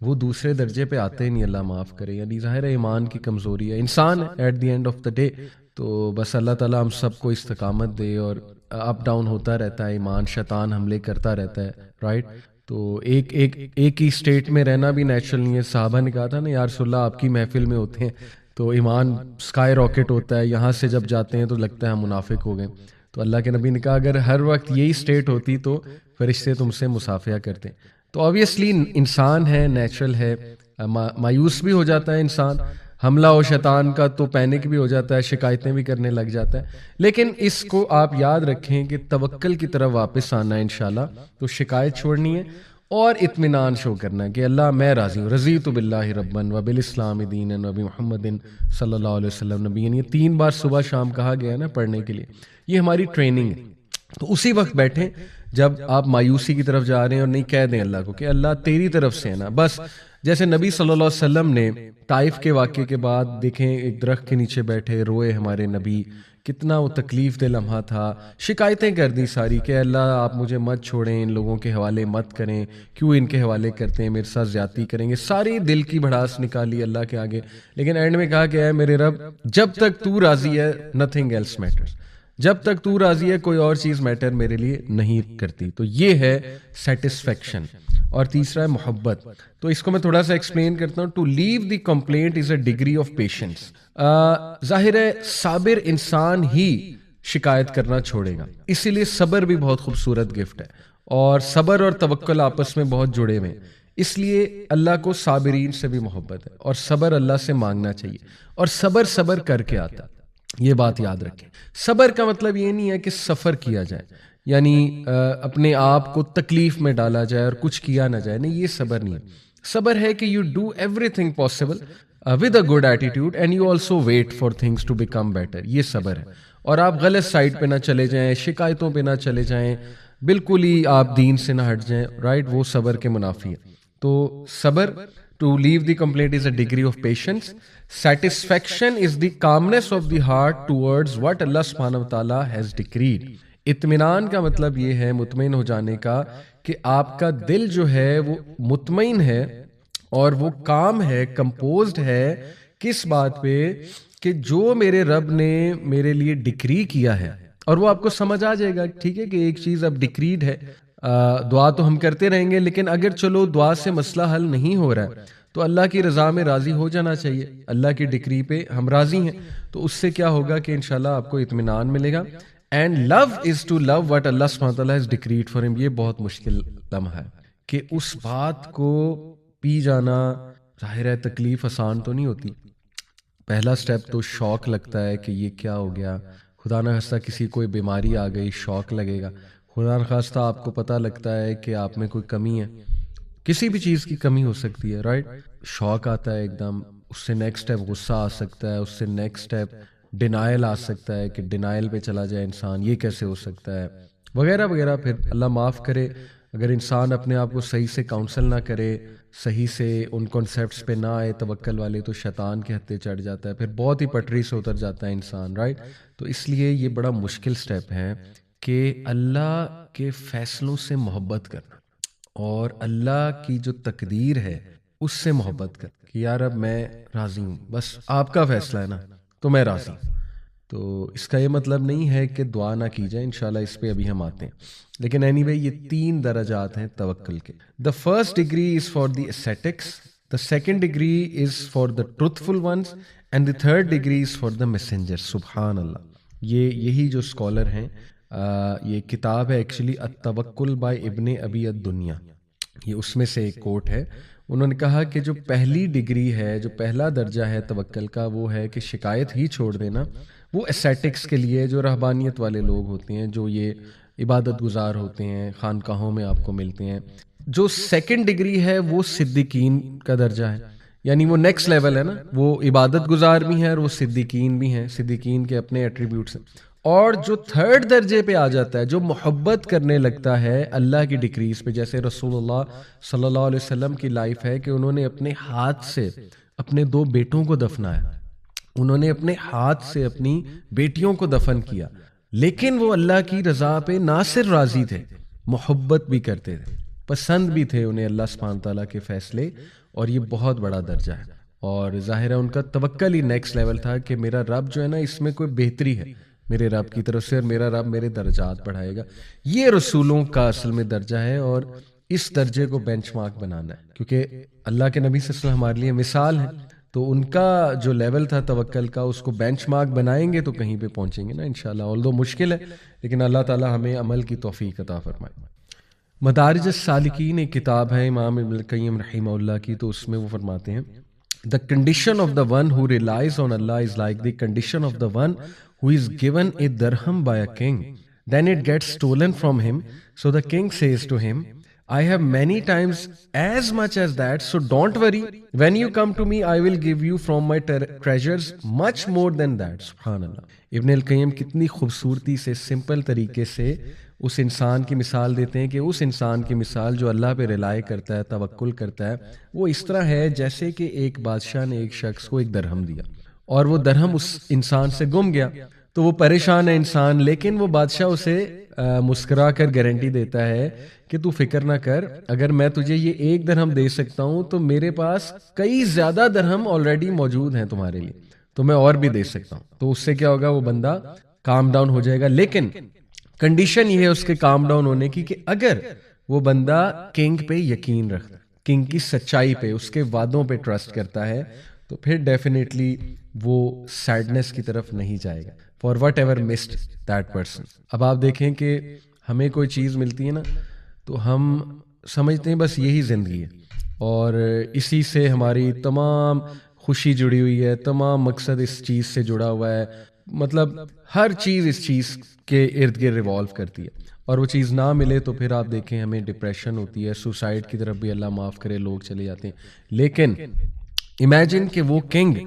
وہ دوسرے درجے پہ آتے نہیں، اللہ معاف کرے، یعنی ظاہر ہے ایمان کی کمزوری ہے، انسان at the end of the day. تو بس اللہ تعالیٰ ہم سب کو استقامت دے، اور اپ ڈاؤن ہوتا رہتا ہے ایمان، شیطان حملے کرتا رہتا ہے، رائٹ؟ تو ایک ہی اسٹیٹ میں رہنا بھی نیچرل نہیں ہے۔ صحابہ نے کہا تھا نا یا رسول اللہ آپ کی محفل میں ہوتے ہیں تو ایمان سکائی راکٹ ہوتا ہے، یہاں سے جب جاتے ہیں تو لگتا ہے ہم منافق ہو گئے۔ تو اللہ کے نبی نے کہا اگر ہر وقت یہی اسٹیٹ ہوتی تو فرشتے تم سے مصافحہ کرتے۔ تو آبویسلی انسان ہے، نیچرل ہے، مایوس بھی ہو جاتا ہے انسان، حملہ ہو شیطان کا تو پینک بھی ہو جاتا ہے، شکایتیں بھی کرنے لگ جاتا ہے۔ لیکن اس کو آپ یاد رکھیں کہ توکل کی طرف واپس آنا ہے انشاءاللہ، تو شکایت چھوڑنی ہے اور اطمینان شو کرنا ہے کہ اللہ میں راضی ہوں، رضیت باللہ ربا وبالاسلام دینا وبمحمد صلی اللہ علیہ وسلم نبی۔ یہ 3 بار صبح شام کہا گیا ہے نا پڑھنے کے لیے، یہ ہماری ٹریننگ ہے۔ تو اسی وقت بیٹھیں جب آپ مایوسی کی طرف جا رہے ہیں، اور نہیں کہہ دیں اللہ کو کہ اللہ تیری طرف سے ہے نا بس۔ جیسے نبی صلی اللہ علیہ وسلم نے طائف کے واقعے کے بعد دیکھیں ایک درخت کے نیچے بیٹھے روئے ہمارے نبی، کتنا وہ تکلیف دہ لمحہ تھا، شکایتیں کر دی ساری کہ اللہ آپ مجھے مت چھوڑیں، ان لوگوں کے حوالے مت کریں، کیوں ان کے حوالے کرتے ہیں، میرے ساتھ زیادتی کریں گے، ساری دل کی بھڑاس نکالی اللہ کے آگے، لیکن اینڈ میں کہا کہ اے میرے رب جب تک تو راضی ہے نتھنگ ایلس میٹرز، جب تک تو راضی ہے کوئی اور چیز میٹر میرے لیے نہیں کرتی۔ تو یہ ہے سیٹسفیکشن۔ اور تیسرا ہے محبت۔ تو اس کو میں تھوڑا سا ایکسپلین کرتا ہوں۔ To leave the complaint is a degree of patience. ظاہر ہے صابر انسان ہی شکایت کرنا چھوڑے گا، اسی لیے صبر بھی بہت خوبصورت گفٹ ہے، اور صبر اور توکل آپس میں بہت جڑے ہوئے ہیں، اس لیے اللہ کو صابرین سے بھی محبت ہے، اور صبر اللہ سے مانگنا چاہیے، اور صبر کر کے آتا ہے، یہ بات یاد رکھیں۔ صبر کا مطلب یہ نہیں ہے کہ سفر کیا جائے، یعنی اپنے آپ کو تکلیف میں ڈالا جائے اور کچھ کیا نہ جائے، نہیں، یہ صبر نہیں ہے۔ صبر ہے کہ you do everything possible with a good attitude and you also wait for things to become better, یہ صبر ہے۔ اور آپ غلط سائڈ پہ نہ چلے جائیں، شکایتوں پہ نہ چلے جائیں، بالکل ہی آپ دین سے نہ ہٹ جائیں، رائٹ؟ وہ صبر کے منافی ہے۔ تو صبر to leave the complaint is a degree of patience. Satisfaction is the calmness of the heart towards what اللہ سبحانہ و تعالیٰ ہیز ڈکریڈ۔ اطمینان کا مطلب یہ ہے مطمئن ہو جانے کا کہ آپ کا دل جو ہے وہ مطمئن ہے اور وہ کام ہے، کمپوزڈ ہے، کس بات پہ؟ کہ جو میرے رب نے میرے لیے ڈکری کیا ہے، اور وہ آپ کو سمجھ آ جائے گا، ٹھیک ہے کہ ایک چیز اب ڈکریڈ ہے، دعا تو ہم کرتے رہیں گے، لیکن اگر چلو دعا سے مسئلہ حل نہیں ہو رہا ہے تو اللہ کی رضا میں راضی ہو جانا چاہیے، اللہ کی ڈکری پہ ہم راضی ہیں، تو اس سے کیا ہوگا کہ انشاءاللہ آپ کو اطمینان ملے گا۔ And love is to love what اللہ سبحانہ وتعالیٰ ہیز ڈکریڈ فار ہم۔ یہ بہت مشکل لمحہ ہے کہ اس بات کو پی جانا، ظاہر ہے تکلیف آسان تو نہیں ہوتی، پہلا سٹیپ تو شوق لگتا ہے کہ یہ کیا ہو گیا، خدا نہ خواستہ کسی کوئی بیماری آ گئی، شوق لگے گا، خدا نہ خواستہ آپ کو پتہ لگتا ہے کہ آپ میں کوئی کمی ہے، کسی بھی چیز کی کمی ہو سکتی ہے، رائٹ؟ شوق آتا ہے ایک دم، اس سے نیکسٹ سٹیپ غصہ آ سکتا ہے، اس سے نیکسٹ سٹیپ ڈینائل آ سکتا ہے کہ ڈینائل پہ چلا جائے انسان، یہ کیسے ہو سکتا ہے، وغیرہ وغیرہ۔ پھر اللہ معاف کرے اگر انسان اپنے آپ کو صحیح سے کاؤنسل نہ کرے، صحیح سے ان کانسیپٹس پہ نہ آئے توکل والے، تو شیطان کے ہتھے چڑھ جاتا ہے، پھر بہت ہی پٹری سے اتر جاتا ہے انسان، رائٹ؟ تو اس لیے یہ بڑا مشکل سٹیپ ہے کہ اللہ کے فیصلوں سے محبت کرنا، اور اللہ کی جو تقدیر ہے اس سے محبت کر کہ یار اب میں راضی ہوں، بس آپ کا فیصلہ ہے نا تو میں راضی ہوں۔ تو اس کا یہ مطلب نہیں ہے کہ دعا نہ کی جائے، انشاءاللہ اس پہ ابھی ہم آتے ہیں، لیکن اینی وے یہ 3 درجات ہیں توکل کے۔ The first degree is for the ascetics، the second degree is for the truthful ones, and the third degree is for the messenger. سبحان اللہ، یہی جو اسکالر ہیں یہ کتاب ہے ایکچولی التوکل بائی ابن ابی الدنیا، یہ اس میں سے ایک کوٹ ہے. انہوں نے کہا کہ جو پہلی ڈگری ہے، جو پہلا درجہ ہے توکل کا، وہ ہے کہ شکایت ہی چھوڑ دینا. وہ اسیٹکس کے لیے، جو رہبانیت والے لوگ ہوتے ہیں، جو یہ عبادت گزار ہوتے ہیں، خانقاہوں میں آپ کو ملتے ہیں. جو سیکنڈ ڈگری ہے وہ صدیقین کا درجہ ہے، یعنی وہ نیکسٹ لیول ہے نا، وہ عبادت گزار بھی ہیں اور وہ صدیقین بھی ہیں، صدیقین کے اپنے ایٹریبیوٹس ہیں. اور جو تھرڈ درجے پہ آ جاتا ہے، جو محبت کرنے لگتا ہے اللہ کی ڈکریز پہ، جیسے رسول اللہ صلی اللہ علیہ وسلم کی لائف ہے کہ انہوں نے اپنے ہاتھ سے اپنے 2 بیٹوں کو دفنایا، انہوں نے اپنے ہاتھ سے اپنی بیٹیوں کو دفن کیا، لیکن وہ اللہ کی رضا پہ نہ صرف راضی تھے، محبت بھی کرتے تھے، پسند بھی تھے انہیں اللہ سبحانہ تعالیٰ کے فیصلے. اور یہ بہت بڑا درجہ ہے، اور ظاہر ہے ان کا توکل ہی نیکسٹ لیول تھا کہ میرا رب جو ہے نا، اس میں کوئی بہتری ہے میرے رب کی طرف سے، اور میرا رب میرے درجات بڑھائے گا. یہ رسولوں کا اصل میں درجہ ہے، اور اس درجے کو بینچ مارک بنانا ہے، کیونکہ اللہ کے نبی صلی اللہ علیہ وسلم ہمارے لیے مثال ہے. تو ان کا جو لیول تھا توکل کا، اس کو بینچ مارک بنائیں گے تو کہیں پہ پہنچیں گے نا انشاءاللہ. آلدو مشکل ہے، لیکن اللہ تعالیٰ ہمیں عمل کی توفیق عطا فرمائے. مدارج السالکین ایک کتاب ہے امام ابن القیم رحمہ اللہ کی، تو اس میں وہ فرماتے ہیں The condition of the one who relies on Allah is like the condition of the one who is given a dirham by a king. Then it gets stolen from him. So the king says to him, I have many times as much as that, so don't worry. When you come to me, I will give you from my treasures much more than that. Subhanallah. ابن القیم کتنی خوبصورتی سے، simple طریقے سے اس انسان کی مثال دیتے ہیں کہ اس انسان کی مثال جو اللہ پہ رلائے کرتا ہے، توکل کرتا ہے، وہ اس طرح ہے جیسے کہ ایک بادشاہ نے ایک شخص کو ایک درہم دیا، اور وہ درہم اس انسان سے گم گیا. تو وہ پریشان ہے انسان، لیکن وہ بادشاہ اسے مسکرا کر گارنٹی دیتا ہے کہ تو فکر نہ کر، اگر میں تجھے یہ ایک درہم دے سکتا ہوں تو میرے پاس کئی زیادہ درہم آلریڈی موجود ہیں تمہارے لیے، تو میں اور بھی دے سکتا ہوں. تو اس سے کیا ہوگا، وہ بندہ کام ڈاؤن ہو جائے گا. لیکن کنڈیشن یہ ہے اس کے کام ڈاؤن ہونے کی کہ اگر وہ بندہ کنگ پہ یقین رکھتا ہے، کنگ کی سچائی پہ، اس کے وعدوں پہ ٹرسٹ کرتا ہے، تو پھر ڈیفینیٹلی وہ سیڈنس کی طرف نہیں جائے گا. For whatever missed that person. اب آپ دیکھیں کہ ہمیں کوئی چیز ملتی ہے نا، تو ہم سمجھتے ہیں بس یہی زندگی ہے، اور اسی سے ہماری تمام خوشی جڑی ہوئی ہے، تمام مقصد اس چیز سے جڑا ہوا ہے، مطلب ہر چیز اس چیز کے ارد گرد ریوالو کرتی ہے. اور وہ چیز نہ ملے تو پھر آپ دیکھیں ہمیں ڈپریشن ہوتی ہے، سوسائڈ کی طرف بھی اللہ معاف کرے لوگ چلے جاتے ہیں. لیکن امیجن کہ وہ کنگ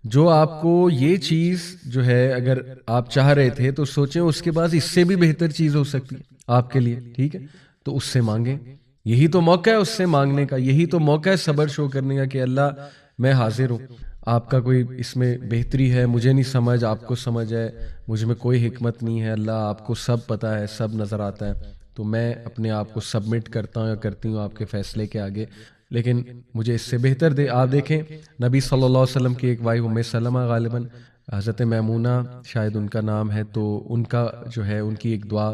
جو آپ کو یہ چیز جو ہے اگر آپ چاہ رہے تھے، تو سوچیں اس کے پاس اس سے بھی بہتر چیز ہو سکتی ہے آپ کے لیے، ٹھیک ہے؟ تو اس سے مانگیں، یہی تو موقع ہے اس سے مانگنے کا، یہی تو موقع ہے صبر شو کرنے کا کہ اللہ میں حاضر ہوں، آپ کا کوئی اس میں بہتری ہے، مجھے نہیں سمجھ، آپ کو سمجھ ہے، مجھ میں کوئی حکمت نہیں ہے، اللہ آپ کو سب پتہ ہے، سب نظر آتا ہے، تو میں اپنے آپ کو سبمٹ کرتا ہوں یا کرتی ہوں آپ کے فیصلے کے آگے، لیکن مجھے اس سے بہتر دے. آپ دیکھیں نبی صلی اللہ علیہ وسلم کی ایک وائف ام سلمہ، غالباً حضرت میمونہ شاید ان کا نام ہے، تو ان کا جو ہے ان کی ایک دعا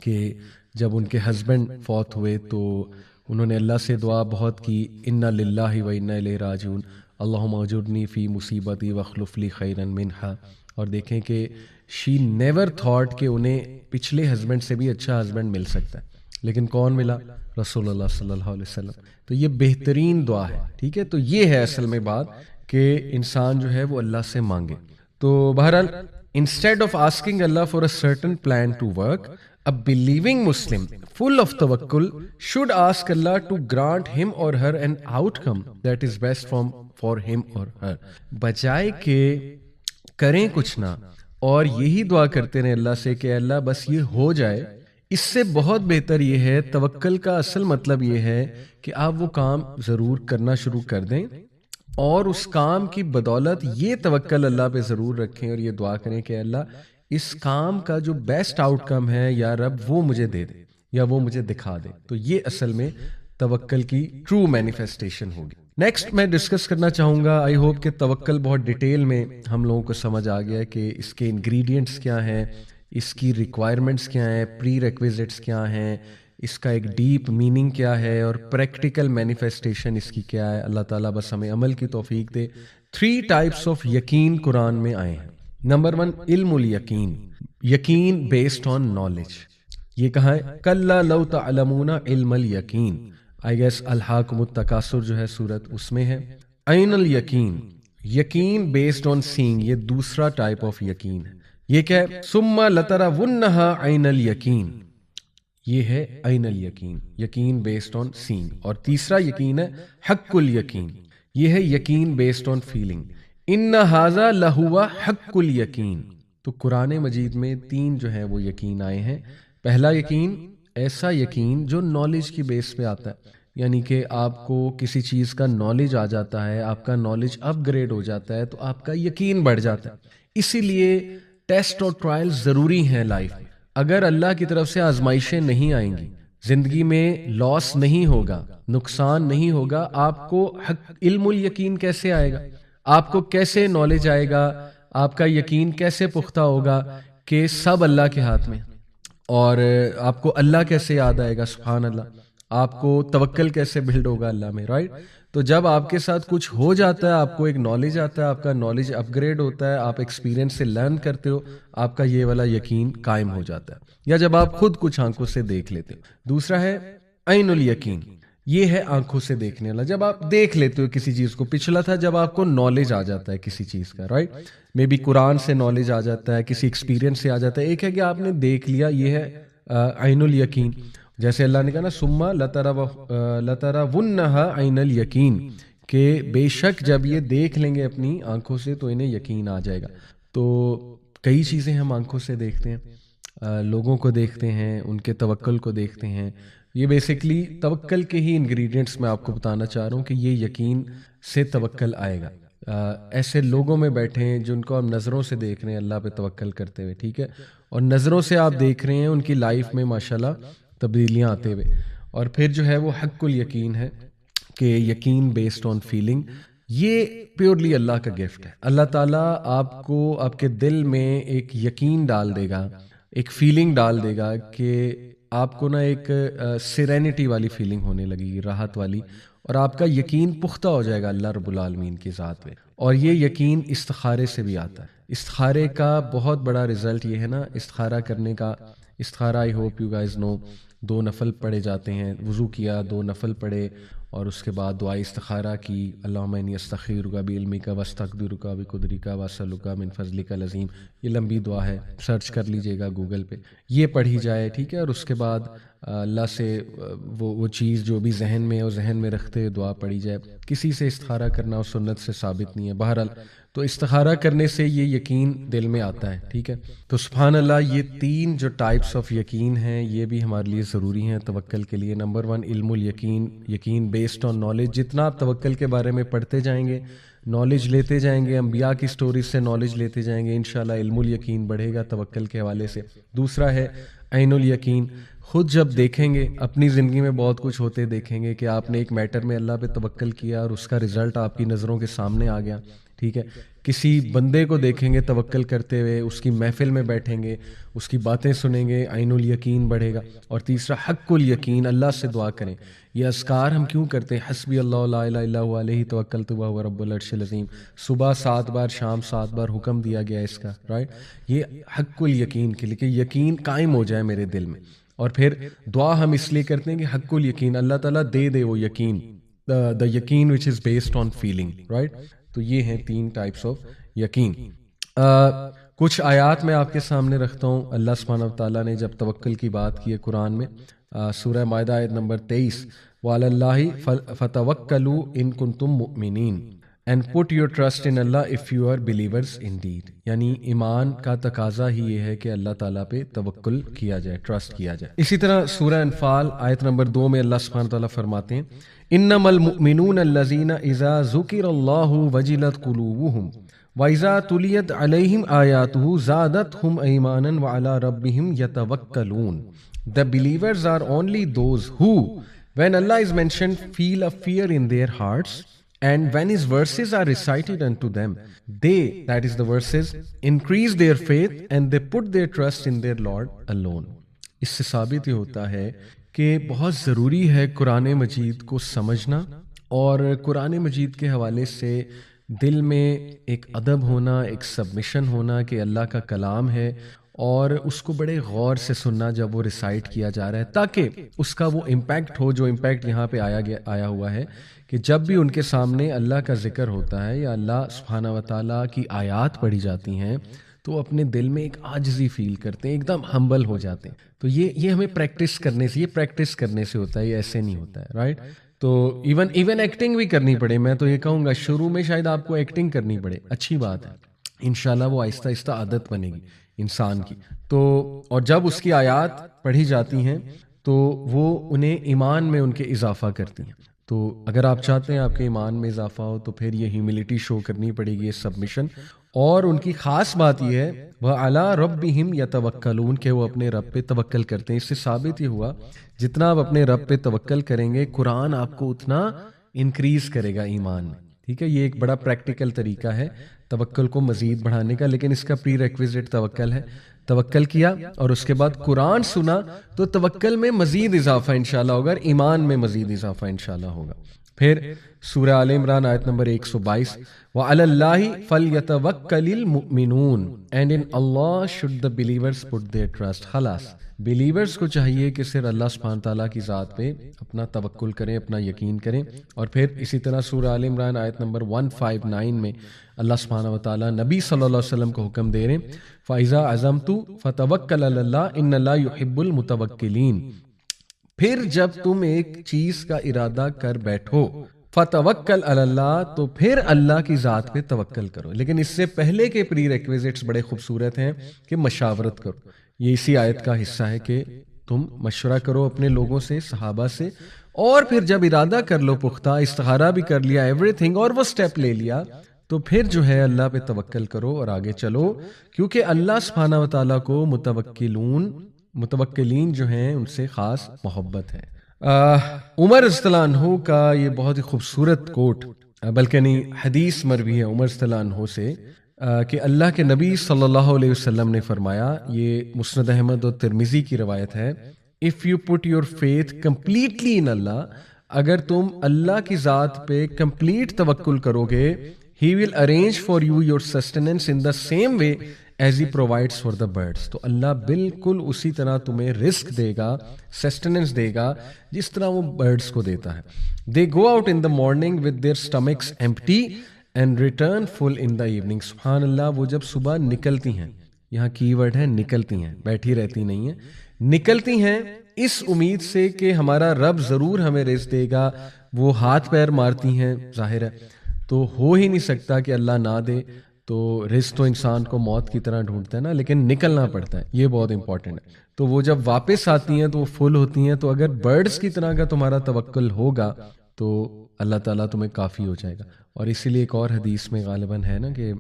کہ جب ان کے ہسبینڈ فوت ہوئے تو انہوں نے اللہ سے دعا بہت کی، انا للہ و انا الیہ راجعون، اللہم اجرنی فی مصیبتی واخلف لی خیرا منہا. اور دیکھیں کہ شی نیور تھاٹ کہ انہیں پچھلے ہسبینڈ سے بھی اچھا ہسبینڈ مل سکتا ہے، لیکن کون ملا؟ رسول اللہ صلی اللہ علیہ وسلم. تو یہ بہترین دعا ہے، ٹھیک ہے؟ تو یہ ہے اصل میں بات کہ انسان جو ہے وہ اللہ سے مانگے. تو بہرحال انسٹیڈ آف آسکنگ اللہ for a certain plan to work, a believing Muslim full of tawakkul should ask Allah to grant him or her an outcome that is best for him or her. بجائے کہ کریں کچھ نہ اور یہی دعا کرتے رہیں اللہ سے کہ اللہ بس یہ ہو جائے، اس سے بہت بہتر یہ ہے. توکل کا اصل مطلب یہ ہے کہ آپ وہ کام ضرور کرنا شروع کر دیں، اور اس کام کی بدولت یہ توکل اللہ پہ ضرور رکھیں اور یہ دعا کریں کہ اللہ اس کام کا جو بیسٹ آؤٹ کم ہے یا رب وہ مجھے دے دے یا وہ مجھے دکھا دے. تو یہ اصل میں توکل کی ٹرو مینیفیسٹیشن ہوگی. نیکسٹ میں ڈسکس کرنا چاہوں گا، آئی ہوپ کہ توکل بہت ڈیٹیل میں ہم لوگوں کو سمجھ آ گیا کہ اس کے انگریڈینٹس کیا ہیں، اس کی ریکوائرمنٹس کیا ہیں، پری ریکویزٹس کیا ہیں، اس کا ایک ڈیپ میننگ کیا ہے، اور پریکٹیکل مینیفیسٹیشن اس کی کیا ہے. اللہ تعالیٰ بس ہمیں عمل کی توفیق دے. 3 ٹائپس آف یقین قرآن میں آئے ہیں. نمبر 1 علم الیقین، یقین بیسڈ آن نالج. یہ کہاں ہے؟ کلا لو تعلمون علم الیقین، آئی گیس الہاکم التکاثر جو ہے سورت، اس میں ہے. عین الیقین، یقین بیسڈ آن سینگ، یہ دوسرا ٹائپ آف یقین ہے. یہ کیا ہے؟ ثم لترونھا عین الیقین، یہ ہے عین الیقین، یقین بیسڈ آن سینگ. اور تیسرا یقین ہے حق الیقین، یہ ہے یقین بیسڈ آن فیلنگ. ان ھذا لہو حق الیقین. تو قرآن مجید میں 3 جو ہے وہ یقین آئے ہیں. پہلا یقین ایسا یقین جو نالج کی بیس پہ آتا ہے، یعنی کہ آپ کو کسی چیز کا نالج آ جاتا ہے، آپ کا نالج اپ گریڈ ہو جاتا ہے تو آپ کا یقین بڑھ جاتا ہے. اسی لیے ٹیسٹ اور ٹرائل ضروری ہیں لائف میں. اگر اللہ کی طرف سے آزمائشیں نہیں آئیں گی، زندگی میں لاس نہیں ہوگا، نقصان نہیں ہوگا، آپ کو علم الیقین کیسے آئے گا؟ آپ کو کیسے نالج آئے گا؟ آپ کا یقین کیسے پختہ ہوگا کہ سب اللہ کے ہاتھ میں؟ اور آپ کو اللہ کیسے یاد آئے گا؟ سبحان اللہ. آپ کو توکل کیسے بلڈ ہوگا اللہ میں؟ رائٹ. تو جب آپ کے ساتھ کچھ ہو جاتا ہے، آپ کو ایک نالج آتا ہے، آپ کا نالج اپ گریڈ ہوتا ہے، آپ ایکسپیرینس سے لرن کرتے ہو، آپ کا یہ والا یقین قائم ہو جاتا ہے. یا جب آپ خود کچھ آنکھوں سے دیکھ لیتے ہو. دوسرا ہے عین الیقین، یہ ہے آنکھوں سے دیکھنے والا. جب آپ دیکھ لیتے ہو کسی چیز کو. پچھلا تھا جب آپ کو نالج آ جاتا ہے کسی چیز کا، رائٹ. میں بھی قرآن سے نالج آ جاتا ہے، کسی ایکسپیرینس سے آ جاتا ہے. ایک ہے کہ آپ نے دیکھ لیا، یہ ہے عین الیقین. جیسے اللہ نے کہا نا ثم لترونھا عین الیقین، کہ بے شک جب یہ دیکھ لیں گے اپنی آنکھوں سے تو انہیں یقین آ جائے گا. تو کئی چیزیں ہم آنکھوں سے دیکھتے ہیں، لوگوں کو دیکھتے ہیں، ان کے توکل کو دیکھتے ہیں. یہ بیسیکلی توکل کے ہی انگریڈینٹس میں آپ کو بتانا چاہ رہا ہوں کہ یہ یقین سے توکل آئے گا. ایسے لوگوں میں بیٹھے ہیں جن کو ہم نظروں سے دیکھ رہے ہیں اللہ پہ توکل کرتے ہوئے، ٹھیک ہے، اور نظروں سے آپ دیکھ رہے ہیں ان کی لائف میں ماشاءاللہ تبدیلیاں آتے ہوئے. اور پھر جو ہے وہ حق الیقین ہے کہ یقین بیسڈ آن فیلنگ. یہ پیورلی اللہ کا گفٹ ہے. اللہ تعالیٰ آپ کو آپ کے دل میں ایک یقین ڈال دے گا، ایک فیلنگ ڈال دے گا کہ آپ کو نا ایک سیرینٹی والی فیلنگ ہونے لگے گی، راحت والی، اور آپ کا یقین پختہ ہو جائے گا اللہ رب العالمین کی ذات پہ. اور یہ یقین استخارے سے بھی آتا ہے. استخارے کا بہت بڑا رزلٹ یہ ہے نا، استخارہ کرنے کا. استخارہ آئی ہوپ یو گائز نو، 2 نفل پڑھے جاتے ہیں. وضو کیا، 2 نفل پڑھے، اور اس کے بعد دعائے استخارہ کی، اللہم انی استخیرک بعلمک واستقدرک بقدرک واسألک من فضلک العظیم. یہ لمبی دعا ہے، سرچ کر لیجئے گا گوگل پہ، یہ پڑھی جائے، ٹھیک ہے. اور اس کے بعد اللہ سے وہ چیز جو بھی ذہن میں ہے وہ ذہن میں رکھتے ہوئے دعا پڑھی جائے. کسی سے استخارہ کرنا اور سنت سے ثابت نہیں ہے. بہرحال تو استخارہ کرنے سے یہ یقین دل میں آتا ہے، ٹھیک ہے. تو سبحان اللہ، یہ 3 جو ٹائپس آف یقین ہیں یہ بھی ہمارے لیے ضروری ہیں توکل کے لیے. نمبر 1 علم الیقین، یقین بیسڈ آن نالج. جتنا آپ توکل کے بارے میں پڑھتے جائیں گے، نالج لیتے جائیں گے، انبیاء کی سٹوریز سے نالج لیتے جائیں گے، انشاءاللہ علم الیقین بڑھے گا توکل کے حوالے سے. دوسرا ہے عین الیقین. خود جب دیکھیں گے اپنی زندگی میں بہت کچھ ہوتے دیکھیں گے کہ آپ نے ایک میٹر میں اللہ پہ توکل کیا اور اس کا رزلٹ آپ کی نظروں کے سامنے آ گیا، ٹھیک ہے. کسی بندے کو دیکھیں گے توکل کرتے ہوئے، اس کی محفل میں بیٹھیں گے، اس کی باتیں سنیں گے، عین الیقین بڑھے گا. اور تیسرا حق الیقین، اللہ سے دعا کریں. یہ اذکار ہم کیوں کرتے ہیں؟ حسبی اللہ لا الہ الا هو علیہ توکلت وہو رب العرش العظیم. صبح 7 بار، شام 7 بار حکم دیا گیا اس کا، رائٹ. یہ حق الیقین کے لیے کہ یقین قائم ہو جائے میرے دل میں. اور پھر دعا ہم اس لیے کرتے ہیں کہ حق الیقین، اللہ تعالیٰ دے دے وہ یقین، دا یقین which is based on feeling, right. تو یہ ہیں 3 ٹائپس آف یقین. کچھ آیات میں آپ کے سامنے رکھتا ہوں. اللہ سبحانہ و تعالیٰ نے جب توکل کی بات کی ہے قرآن میں، سورہ مائدہ آیت نمبر 23، وَعَلَى اللَّهِ فَتَوَكَّلُوا إِن كُنتُم مُؤْمِنِينَ and put your trust in Allah if you are believers indeed. یعنی ایمان کا تقاضا ہی یہ ہے کہ اللہ تعالیٰ پہ توکل کیا جائے، ٹرسٹ کیا جائے. اسی طرح سورہ انفال آیت نمبر 2 میں اللہ سبحانہ تعالیٰ فرماتے ہیں انما المؤمنون الذین اذا ذکر اللہ وجلت قلوبہم وَإِذَا تُلِيَتْ عَلَيْهِمْ آيَاتُهُ زَادَتْهُمْ إِيمَانًا وَعَلَى رَبِّهِمْ يَتَوَكَّلُونَ. The believers are only those who, when Allah is mentioned, feel a fear in their hearts, and when His verses are recited unto them, they, that is the verses, increase their faith and they put their trust in their Lord alone. اس سے ثابت یہ ہوتا ہے کہ بہت ضروری ہے قرآن مجید کو سمجھنا اور قرآن مجید کے حوالے سے دل میں ایک ادب ہونا، ایک سبمیشن ہونا کہ اللہ کا کلام ہے، اور اس کو بڑے غور سے سننا جب وہ ریسائٹ کیا جا رہا ہے، تاکہ اس کا وہ امپیکٹ ہو جو امپیکٹ یہاں پہ آیا ہوا ہے کہ جب بھی ان کے سامنے اللہ کا ذکر ہوتا ہے یا اللہ سبحانہ و تعالیٰ کی آیات پڑھی جاتی ہیں تو وہ اپنے دل میں ایک عاجزی فیل کرتے ہیں، ایک دم ہمبل ہو جاتے ہیں. تو یہ ہمیں پریکٹس کرنے سے ہوتا ہے، یہ ایسے نہیں ہوتا ہے، رائٹ؟ تو ایون ایکٹنگ بھی کرنی پڑے، میں تو یہ کہوں گا شروع میں شاید آپ کو ایکٹنگ کرنی پڑے، اچھی بات ہے، انشاءاللہ وہ آہستہ آہستہ عادت بنے گی انسان کی. تو اور جب اس کی آیات پڑھی جاتی ہیں تو وہ انہیں ایمان میں ان کے اضافہ کرتی ہیں. تو اگر آپ چاہتے ہیں آپ کے ایمان میں اضافہ ہو تو پھر یہ ہیوملٹی شو کرنی پڑے گی، یہ سبمیشن. اور ان کی خاص بات یہ ہے وَعَلَىٰ رَبِّهِمْ يَتَوَكَّلُونَ کہ وہ اپنے رب پہ توکل کرتے ہیں. اس سے ثابت یہ ہوا جتنا آپ اپنے رب پہ توکل کریں گے قرآن آپ کو اتنا انکریز کرے گا ایمان میں. ٹھیک ہے، یہ ایک بڑا پریکٹیکل طریقہ ہے توکل کو مزید بڑھانے کا، لیکن اس کا پری ریکویزٹ توکل ہے. توکل کیا اور اس کے بعد قرآن سنا تو توکل میں مزید اضافہ انشاءاللہ ہوگا، اور ایمان میں مزید اضافہ انشاءاللہ ہوگا. پھر سورہ آل عمران آیت نمبر 122 وَعَلَى اللَّهِ فَلْيَتَوَكَّلِ الْمُؤْمِنُونَ and in Allah should the believers put their trust. خلاص بلیورز کو چاہیے کہ صرف اللہ سبحانہ تعالیٰ کی ذات پہ اپنا توکل کریں، اپنا یقین کریں. اور پھر اسی طرح سورہ آل عمران آیت نمبر 159 میں اللہ سبحانہ و تعالیٰ نبی صلی اللہ علیہ وسلم کو حکم دے رہے ہیں فَإِذَا عَزَمْتُ فَتَوَكَّلْ عَلَى اللَّهِ إِنَّ اللَّهَ يُحِبُّ الْمُتَوَكِّلِينَ. پھر جب تم ایک چیز کا ارادہ کر بیٹھو فَتَوَكَّلْ عَلَى اللَّهِ تو پھر اللہ کی ذات پہ توکل کرو. لیکن اس سے پہلے کے پری ریکویزٹس بڑے خوبصورت ہیں کہ مشاورت کرو. یہ اسی آیت کا حصہ ہے کہ تم مشورہ کرو اپنے لوگوں سے، صحابہ سے، اور پھر جب ارادہ کر لو پختہ، استخارہ بھی کر لیا، ایوری تھنگ، اور وہ سٹیپ لے لیا، تو پھر جو ہے اللہ پہ توکل کرو اور آگے چلو. کیونکہ اللہ سبحانہ و تعالیٰ کو متوکلین جو ہیں ان سے خاص محبت ہے. عمر رضی اللہ عنہ کا یہ بہت ہی خوبصورت کوٹ، بلکہ نہیں حدیث مروی ہے عمر رضی اللہ عنہ سے کہ اللہ کے نبی صلی اللہ علیہ وسلم نے فرمایا، یہ مسند احمد اور ترمذی کی روایت ہے، if you put your faith completely in Allah, اگر تم اللہ کی ذات پہ کمپلیٹ توکل کرو گے، he will arrange for you your sustenance in the same way as he provides for the birds. تو اللہ بالکل اسی طرح تمہیں رزق دے گا، سسٹیننس دے گا جس طرح وہ برڈس کو دیتا ہے. They go out in the morning with their stomachs empty and return full in the evening. سبحان اللہ، وہ جب صبح نکلتی ہیں، یہاں کی ورڈ ہے نکلتی ہیں، بیٹھی رہتی نہیں ہیں، نکلتی ہیں اس امید سے کہ ہمارا رب ضرور ہمیں رزق دے گا. وہ ہاتھ پیر مارتی ہیں، ظاہر ہے تو ہو ہی نہیں سکتا کہ اللہ نہ دے. تو رزق تو انسان کو موت کی طرح ڈھونڈتا ہے نا، لیکن نکلنا پڑتا ہے، یہ بہت امپورٹنٹ ہے. تو وہ جب واپس آتی ہیں تو وہ فل ہوتی ہیں. تو اگر برڈز کی طرح کا تمہارا توکل ہوگا تو اللہ تعالیٰ تمہیں کافی ہو جائے گا. اور اسی لیے ایک اور حدیث میں غالباً ہے نا کہ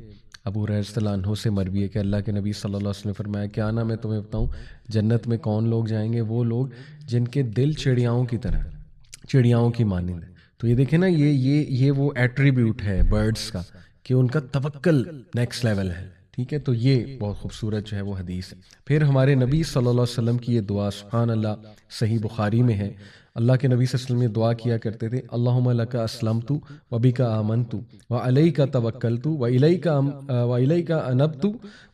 ابو ہریرہ رضی اللہ عنہ سے مروی ہے کہ اللہ کے نبی صلی اللہ علیہ وسلم نے فرمایا، کیا نا میں تمہیں بتاؤں جنت میں کون لوگ جائیں گے؟ وہ لوگ جن کے دل چڑیاؤں کی طرح، چڑیاؤں کی مانند ہے. تو یہ دیکھیں نا، یہ وہ ایٹریبیوٹ ہے برڈز کا کہ ان کا توکل نیکسٹ لیول ہے. ٹھیک ہے، تو یہ بہت خوبصورت جو ہے وہ حدیث ہے. پھر ہمارے نبی صلی اللہ علیہ وسلم کی یہ دعا سبحان اللہ صحیح بخاری میں ہے. اللہ کے نبی صلی اللہ علیہ وسلم یہ دعا کیا کرتے تھے، اللہم لک اسلمت وبک آمنت وعلیک توکلت وإلیک انبت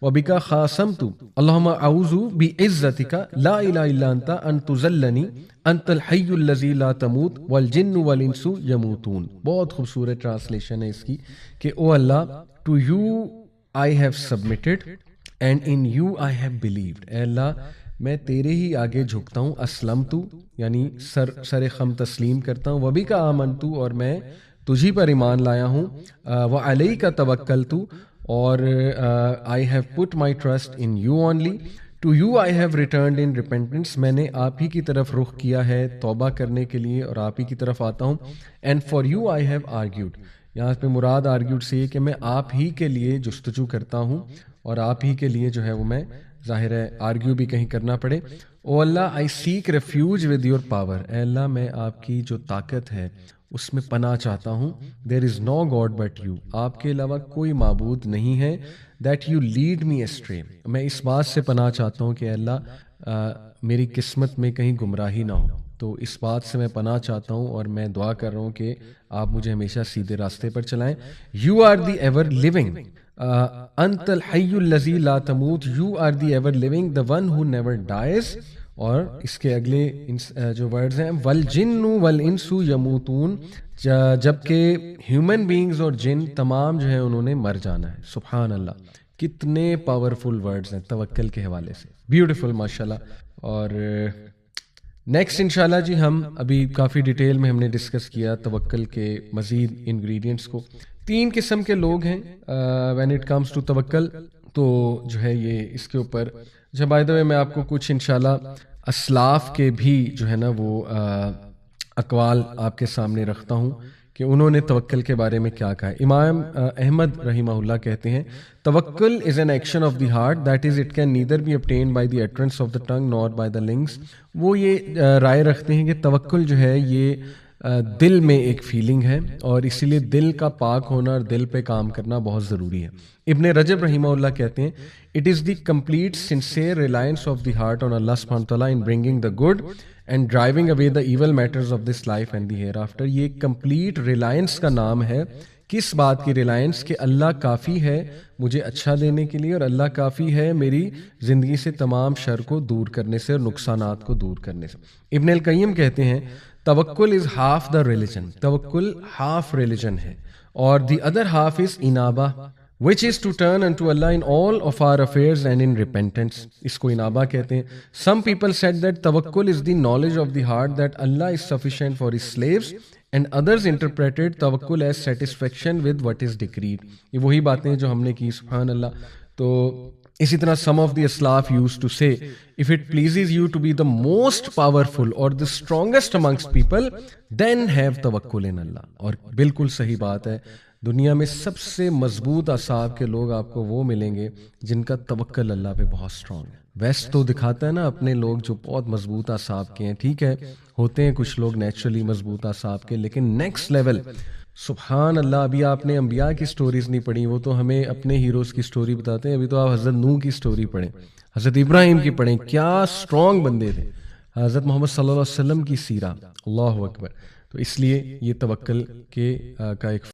وبک خاصمت اللہم اعوذ بعزتک لا الہ الا انت ان تذلنی انت الحی الذی لا تموت والجن والانس یموتون. بہت خوبصورت ٹرانسلیشن ہے اس کی کہ O Allah, to you I have submitted and in you I have believed. اے اللہ میں تیرے ہی آگے جھکتا ہوں، اسلمت یعنی سر خم تسلیم کرتا ہوں، وبی کا آمنت اور میں تجھی پر ایمان لایا ہوں، وعلیک توکلت اور I have put my trust in you only, to you I have returned in repentance میں نے آپ ہی کی طرف رخ کیا ہے توبہ کرنے کے لیے اور آپ ہی کی طرف آتا ہوں، and for you I have argued. یہاں پہ مراد آرگیوڈ سے یہ کہ میں آپ ہی کے لیے جستجو کرتا ہوں اور آپ ہی کے لیے جو ہے وہ میں ظاہر ہے آرگیو بھی کہیں کرنا پڑے. او اللہ آئی سیک ریفیوج ود یور پاور. اے اللہ میں آپ کی جو طاقت ہے اس میں پناہ چاہتا ہوں. دیر از نو گاڈ بٹ یو، آپ کے علاوہ کوئی معبود نہیں ہے. That you lead me straight, میں اس بات سے پناہ چاہتا ہوں کہ اے اللہ میری قسمت میں کہیں گمراہی نہ ہو. تو اس بات سے میں پناہ چاہتا ہوں اور میں دعا کر رہا ہوں کہ آپ مجھے ہمیشہ سیدھے راستے پر چلائیں. You are the ever living, انت الحی الذی لا تموت, you are the ever living, the one who never dies. اور اس کے اگلے جو ورڈز ہیں والجن والانس یموتون, جبکہ ہیومن بینگز اور جن تمام جو ہیں انہوں نے مر جانا ہے. سبحان اللہ, کتنے پاورفل ورڈز ہیں توکل کے حوالے سے, بیوٹیفل ماشاءاللہ. اور نیکسٹ انشاءاللہ جی ہم ابھی کافی ڈیٹیل میں ہم نے ڈسکس کیا توکل کے مزید انگریڈینٹس کو. 3 قسم کے لوگ ہیں وین اٹ کمز ٹو توکل. تو جو ہے یہ اس کے اوپر اچھا بائی دا وے میں آپ کو کچھ انشاءاللہ اسلاف کے بھی جو ہے نا وہ اقوال آپ کے سامنے رکھتا ہوں کہ انہوں نے توکل کے بارے میں کیا کہا ہے. امام احمد رحمہ اللہ کہتے ہیں توکل is an action of the heart, that is it can neither be obtained by the utterance of the tongue nor by the lungs. وہ یہ رائے رکھتے ہیں کہ توکل جو ہے یہ دل میں ایک فیلنگ ہے اور اسی لیے دل کا پاک ہونا اور دل پہ کام کرنا بہت ضروری ہے. ابن رجب رحمہ اللہ کہتے ہیں it is the complete sincere reliance of the heart on Allah سبحانہ وتعالیٰ in bringing the good and driving away the evil matters of this life and the hereafter. یہ کمپلیٹ ریلائنس کا نام ہے. کس بات کی ریلائنس؟ کہ اللہ کافی ہے مجھے اچھا دینے کے لیے اور اللہ کافی ہے میری زندگی سے تمام شر کو دور کرنے سے اور نقصانات کو دور کرنے سے. ابن القیم کہتے ہیں توکل از ہاف دا ریلیجن, توکل ہاف ریلیجن ہے اور دی ادر ہاف از انابہ which is to turn unto Allah in all of our affairs and in repentance. اس کو انابہ کہتے ہیں. Some people said that tawakkul is the knowledge of the heart that Allah is sufficient for his slaves and others interpreted tawakkul as satisfaction with what is decreed. یہ وہی باتیں جو ہم نے کی, سبحان اللہ. تو اسی طرح some of the Aslaf used to say if it pleases you to be the most powerful or the strongest amongst people then have tawakkul in Allah. اور بالکل صحیح بات ہے. دنیا میں سب سے مضبوط اعصاب کے لوگ آپ کو وہ ملیں گے جن کا توکل اللہ پہ بہت اسٹرانگ ہے. ویسٹ تو دکھاتا ہے نا اپنے لوگ جو بہت مضبوط اعصاب کے ہیں, ٹھیک ہے ہوتے ہیں کچھ لوگ نیچرلی مضبوط اعصاب کے, لیکن نیکسٹ لیول سبحان اللہ. ابھی آپ نے انبیاء کی سٹوریز نہیں پڑھی, وہ تو ہمیں اپنے ہیروز کی سٹوری بتاتے ہیں. ابھی تو آپ حضرت نوح کی سٹوری پڑھیں, حضرت ابراہیم کی پڑھیں, کیا اسٹرانگ بندے تھے. حضرت محمد صلی اللہ علیہ وسلم کی سیرہ, اللہ اکبر. تو اس لیے یہ توکل کے کا ایک